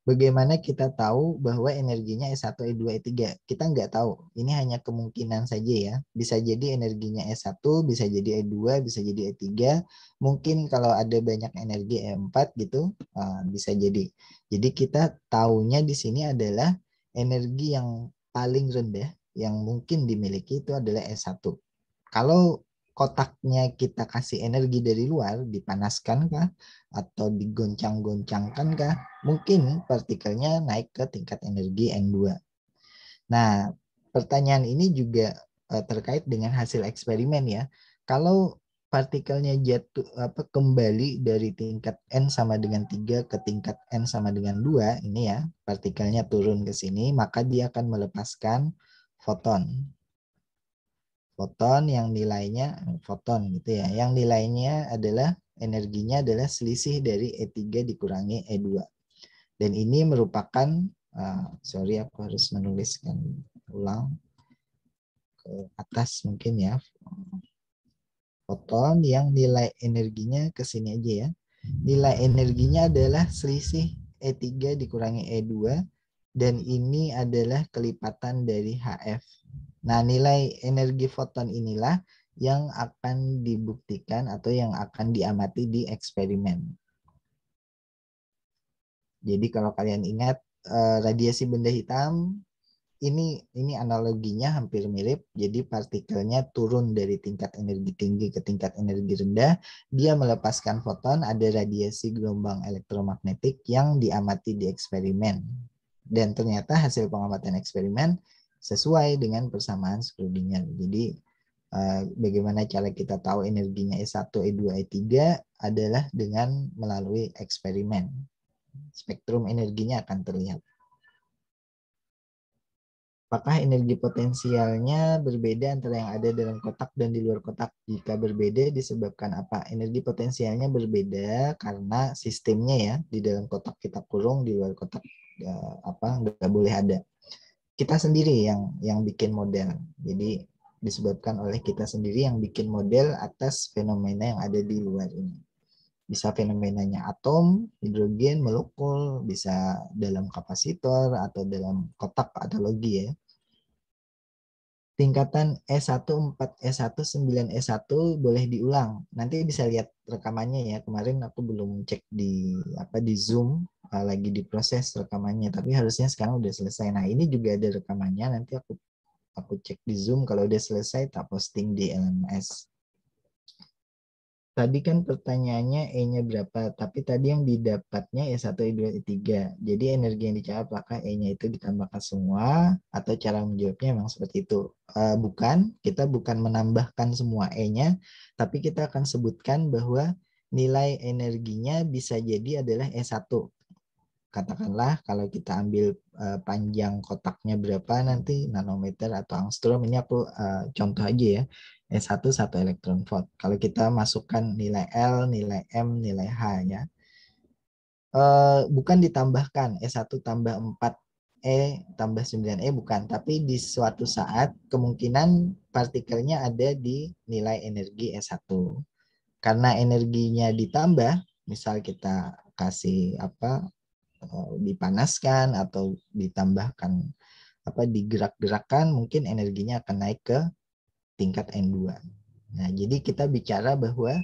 Bagaimana kita tahu bahwa energinya S1, E2, E3? Kita nggak tahu. Ini hanya kemungkinan saja ya. Bisa jadi energinya S1, bisa jadi E2, bisa jadi E3. Mungkin kalau ada banyak energi E4 gitu, bisa jadi. Jadi kita tahunya di sini adalah energi yang paling rendah yang mungkin dimiliki itu adalah S1. Kalau kotaknya kita kasih energi dari luar, dipanaskan kah? Atau digoncang-goncangkan kah? Mungkin partikelnya naik ke tingkat energi N2. Nah, pertanyaan ini juga terkait dengan hasil eksperimen ya. Kalau partikelnya jatuh kembali dari tingkat N sama dengan 3 ke tingkat N sama dengan 2, ini ya, partikelnya turun ke sini, maka dia akan melepaskan foton. Foton yang nilainya foton gitu ya. Yang nilainya adalah energinya adalah selisih dari E3 dikurangi E2. Dan ini merupakan sorry aku harus menuliskan ulang ke atas mungkin ya. Foton yang nilai energinya ke sini aja ya. Nilai energinya adalah selisih E3 dikurangi E2 dan ini adalah kelipatan dari HF. Nah, nilai energi foton inilah yang akan dibuktikan atau yang akan diamati di eksperimen. Jadi kalau kalian ingat radiasi benda hitam ini analoginya hampir mirip. Jadi partikelnya turun dari tingkat energi tinggi ke tingkat energi rendah, dia melepaskan foton, ada radiasi gelombang elektromagnetik yang diamati di eksperimen. Dan ternyata hasil pengamatan eksperimen sesuai dengan persamaan Schrödinger. Jadi bagaimana cara kita tahu energinya E1, E2, E3 adalah dengan melalui eksperimen. Spektrum energinya akan terlihat. Apakah energi potensialnya berbeda antara yang ada dalam kotak dan di luar kotak? Jika berbeda disebabkan apa? Energi potensialnya berbeda karena sistemnya ya, di dalam kotak kita kurung, di luar kotak ya, nggak boleh ada. Kita sendiri yang bikin model. Jadi disebabkan oleh kita sendiri yang bikin model atas fenomena yang ada di luar ini. Bisa fenomenanya atom, hidrogen, molekul, bisa dalam kapasitor atau dalam kotak analogi ya. Tingkatan S1 4, S1 9, S1 boleh diulang. Nanti bisa lihat rekamannya ya. Kemarin aku belum cek di Zoom, lagi diproses rekamannya, tapi harusnya sekarang udah selesai. Nah, ini juga ada rekamannya. Nanti aku cek di Zoom, kalau udah selesai tak posting di LMS. Tadi kan pertanyaannya E-nya berapa, tapi tadi yang didapatnya E1, E2, E3. Jadi energi yang dicari apakah E-nya itu ditambahkan semua atau cara menjawabnya memang seperti itu. Bukan, kita bukan menambahkan semua E-nya, tapi kita akan sebutkan bahwa nilai energinya bisa jadi adalah E1. Katakanlah kalau kita ambil panjang kotaknya berapa nanti nanometer atau angstrom, ini aku contoh aja ya. S1 1 elektron volt. Kalau kita masukkan nilai L, nilai M, nilai H ya. Bukan ditambahkan S1 tambah 4 E tambah 9 E bukan, tapi di suatu saat kemungkinan partikelnya ada di nilai energi S1. Karena energinya ditambah, misal kita kasih dipanaskan atau ditambahkan digerak-gerakkan, mungkin energinya akan naik ke tingkat N2. Nah, jadi kita bicara bahwa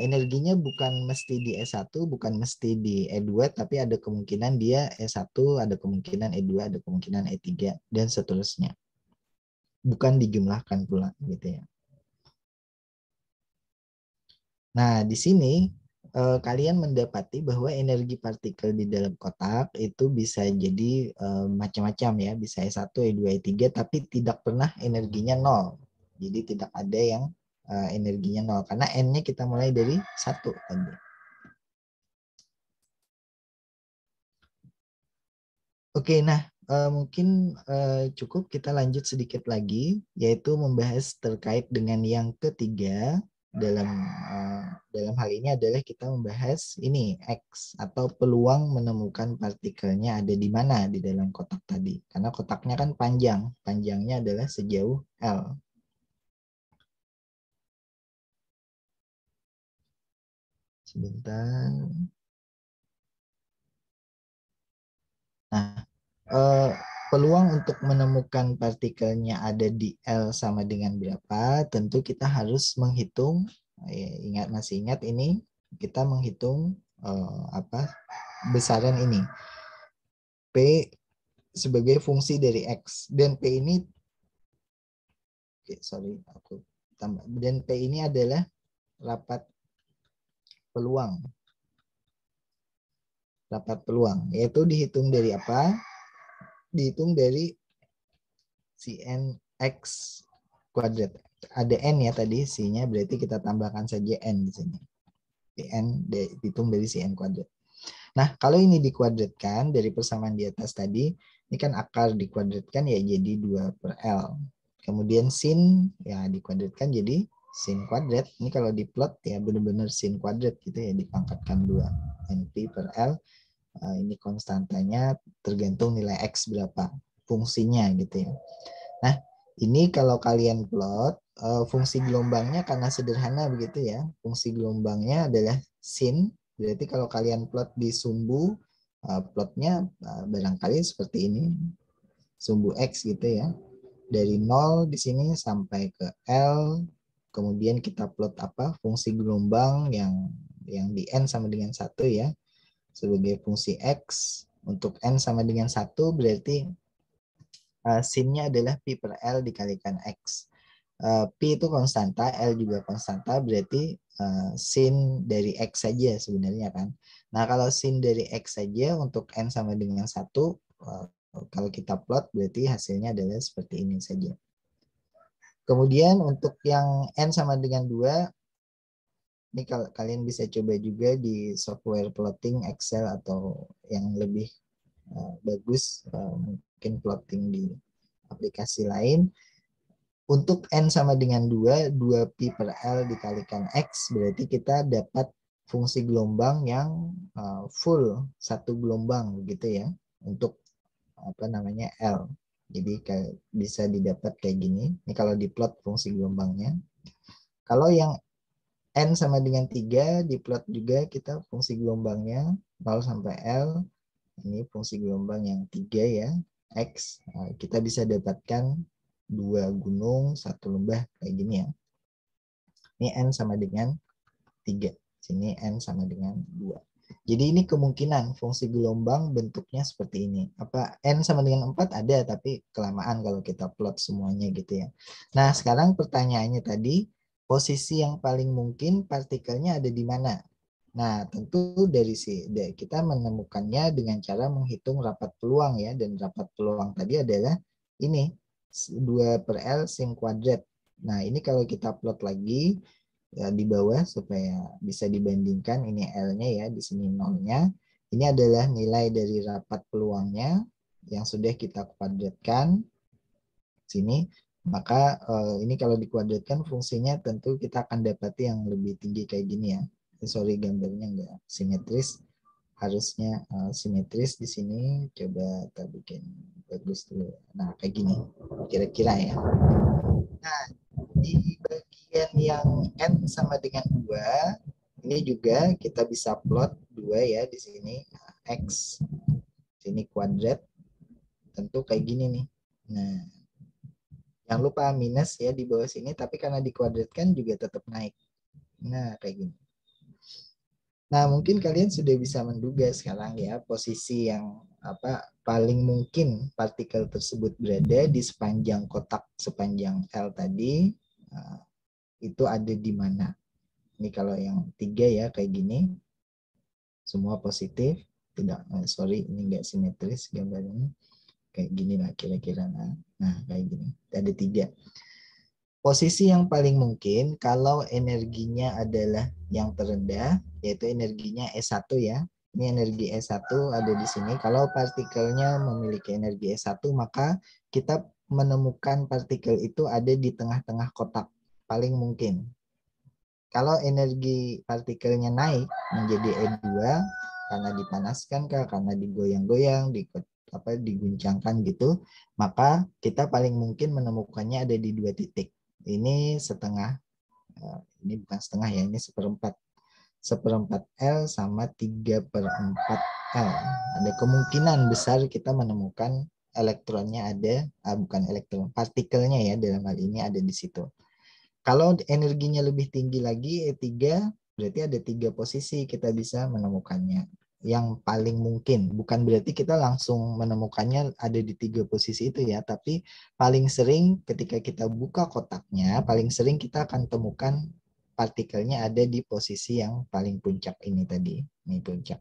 energinya bukan mesti di S1, bukan mesti di E2, tapi ada kemungkinan dia E1, ada kemungkinan E2, ada kemungkinan E3, dan seterusnya. Bukan dijumlahkan pula gitu ya. Nah, di sini kalian mendapati bahwa energi partikel di dalam kotak itu bisa jadi macam-macam ya, bisa E1, E2, E3, tapi tidak pernah energinya 0. Jadi tidak ada yang energinya 0, karena N-nya kita mulai dari 1 tadi. Oke, nah mungkin cukup kita lanjut sedikit lagi, yaitu membahas terkait dengan yang ketiga dalam dalam hal ini adalah kita membahas ini X atau peluang menemukan partikelnya ada di mana di dalam kotak tadi. Karena kotaknya kan panjang, panjangnya adalah sejauh L. Sebentar. Nah, peluang untuk menemukan partikelnya ada di L sama dengan berapa, tentu kita harus menghitung, masih ingat ini, kita menghitung besaran ini. P sebagai fungsi dari X. Dan P ini, aku tambah. Dan P ini adalah rapat peluang. Rapat peluang, yaitu dihitung dari apa? Dihitung dari Cn X kuadrat. Ada N ya tadi, C-nya berarti kita tambahkan saja N di sini. N dihitung dari Cn kuadrat. Nah, kalau ini dikuadratkan dari persamaan di atas tadi, ini kan akar dikuadratkan ya jadi 2/L. Kemudian sin ya dikuadratkan jadi sin kuadrat. Ini kalau diplot ya benar-benar sin kuadrat gitu ya, dipangkatkan 2. Np/L. Ini konstantanya tergantung nilai X berapa fungsinya gitu ya. Nah, ini kalau kalian plot fungsi gelombangnya karena sederhana begitu ya. Fungsi gelombangnya adalah sin. Berarti kalau kalian plot di sumbu, plotnya barangkali seperti ini. Sumbu X gitu ya. Dari 0 di sini sampai ke L. Kemudian kita plot apa? Fungsi gelombang yang di N sama dengan 1 ya. Sebagai fungsi X. Untuk N sama dengan 1 berarti sin-nya adalah Pi/L dikalikan X. Pi itu konstanta, L juga konstanta, berarti sin dari X saja sebenarnya kan. Nah, kalau sin dari X saja untuk N sama dengan 1, kalau kita plot berarti hasilnya adalah seperti ini saja. Kemudian untuk yang N sama dengan 2, ini kalian bisa coba juga di software plotting Excel atau yang lebih bagus, mungkin plotting di aplikasi lain. Untuk N sama dengan 2, 2Pi/L dikalikan X, berarti kita dapat fungsi gelombang yang full, satu gelombang gitu ya, untuk L. Jadi bisa didapat kayak gini. Ini kalau diplot fungsi gelombangnya. Kalau yang N sama dengan 3, diplot juga kita fungsi gelombangnya 0 sampai L. Ini fungsi gelombang yang 3 ya, X. Nah, kita bisa dapatkan 2 gunung, 1 lembah kayak gini ya. Ini N sama dengan 3. Sini N sama dengan 2. Jadi ini kemungkinan fungsi gelombang bentuknya seperti ini. Apa N sama dengan 4 ada, tapi kelamaan kalau kita plot semuanya gitu ya. Nah, sekarang pertanyaannya tadi, posisi yang paling mungkin partikelnya ada di mana? Nah, tentu dari kita menemukannya dengan cara menghitung rapat peluang ya, dan rapat peluang tadi adalah ini 2/L sin kuadrat. Nah, ini kalau kita plot lagi ya, di bawah supaya bisa dibandingkan, ini L-nya ya, di sini 0-nya. Ini adalah nilai dari rapat peluangnya yang sudah kita kuadratkan sini. Maka ini kalau dikuadratkan fungsinya tentu kita akan dapati yang lebih tinggi kayak gini ya. Sorry gambarnya nggak simetris, harusnya simetris di sini. Coba kita bikin bagus dulu. Nah kayak gini kira-kira ya. Nah di bagian yang N sama dengan 2, ini juga kita bisa plot 2 ya di sini. X sini kuadrat, tentu kayak gini nih. Nah jangan lupa minus ya di bawah sini, tapi karena dikuadratkan juga tetap naik. Nah kayak gini. Nah, mungkin kalian sudah bisa menduga sekarang ya posisi yang paling mungkin partikel tersebut berada di sepanjang kotak sepanjang L tadi, itu ada di mana. Ini kalau yang 3 ya kayak gini, semua positif, tidak sorry ini enggak simetris gambarnya, kayak gini lah kira-kira. Nah kayak gini, ada 3. Posisi yang paling mungkin kalau energinya adalah yang terendah, yaitu energinya S1 ya. Ini energi E1 ada di sini. Kalau partikelnya memiliki energi E1, maka kita menemukan partikel itu ada di tengah-tengah kotak. Paling mungkin. Kalau energi partikelnya naik menjadi E2, karena dipanaskan kah, karena digoyang-goyang, diguncangkan gitu, maka kita paling mungkin menemukannya ada di 2 titik. Ini setengah, ini bukan setengah ya, ini seperempat. Seperempat L sama 3/4 L. Ada kemungkinan besar kita menemukan elektronnya ada, bukan elektron, partikelnya ya dalam hal ini ada di situ. Kalau energinya lebih tinggi lagi, E3, berarti ada 3 posisi kita bisa menemukannya. Yang paling mungkin, bukan berarti kita langsung menemukannya ada di 3 posisi itu ya, tapi paling sering ketika kita buka kotaknya, paling sering kita akan temukan partikelnya ada di posisi yang paling puncak ini tadi. Ini puncak.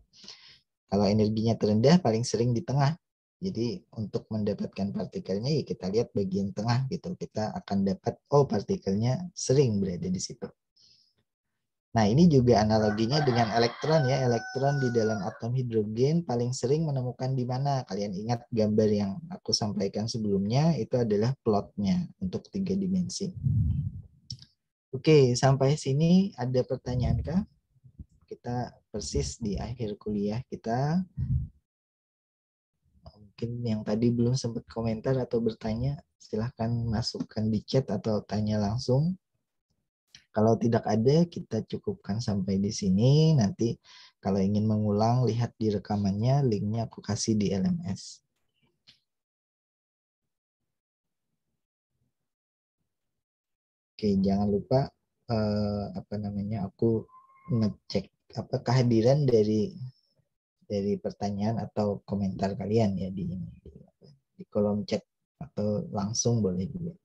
Kalau energinya terendah, paling sering di tengah. Jadi untuk mendapatkan partikelnya ya kita lihat bagian tengah gitu. Kita akan dapat partikelnya sering berada di situ. Nah, ini juga analoginya dengan elektron ya. Elektron di dalam atom hidrogen paling sering menemukan di mana? Kalian ingat gambar yang aku sampaikan sebelumnya, itu adalah plotnya untuk 3 dimensi. Oke, sampai sini ada pertanyaan kah? Kita persis di akhir kuliah kita. Mungkin yang tadi belum sempat komentar atau bertanya, silahkan masukkan di chat atau tanya langsung. Kalau tidak ada, kita cukupkan sampai di sini. Nanti kalau ingin mengulang, lihat di rekamannya, linknya aku kasih di LMS. Oke, jangan lupa aku ngecek kehadiran dari pertanyaan atau komentar kalian ya di kolom chat atau langsung boleh juga.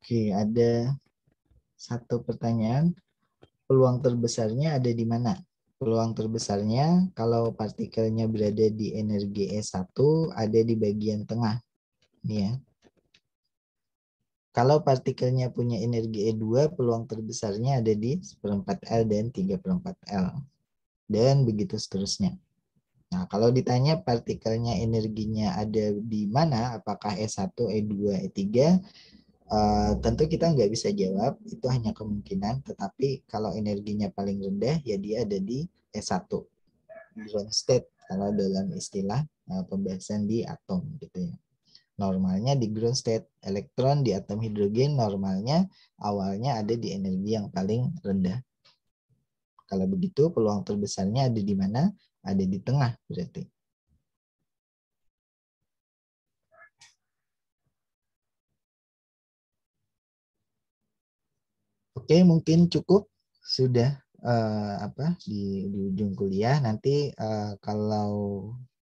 Oke, ada satu pertanyaan. Peluang terbesarnya ada di mana? Peluang terbesarnya kalau partikelnya berada di energi E1 ada di bagian tengah. Ini ya. Kalau partikelnya punya energi E2, peluang terbesarnya ada di 1/4 L dan 3/4 L. Dan begitu seterusnya. Nah, kalau ditanya partikelnya energinya ada di mana, apakah E1, E2, E3, tentu kita nggak bisa jawab, itu hanya kemungkinan, tetapi kalau energinya paling rendah, ya dia ada di E1, ground state, kalau dalam istilah pembahasan di atom gitu ya. Normalnya di ground state, elektron di atom hidrogen normalnya awalnya ada di energi yang paling rendah. Kalau begitu peluang terbesarnya ada di mana? Ada di tengah berarti. Oke, mungkin cukup sudah di ujung kuliah. Nanti kalau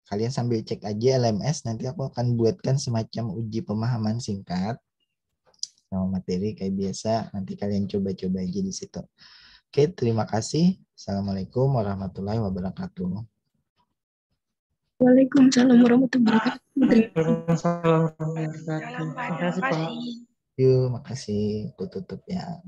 kalian sambil cek aja LMS, nanti aku akan buatkan semacam uji pemahaman singkat sama materi kayak biasa. Nanti kalian coba-coba aja di situ. Oke, terima kasih. Assalamualaikum warahmatullahi wabarakatuh. Waalaikumsalam warahmatullahi wabarakatuh. Waalaikumsalam warahmatullahi wabarakatuh. Terima kasih, Pak. Yuk, makasih. Aku tutup ya.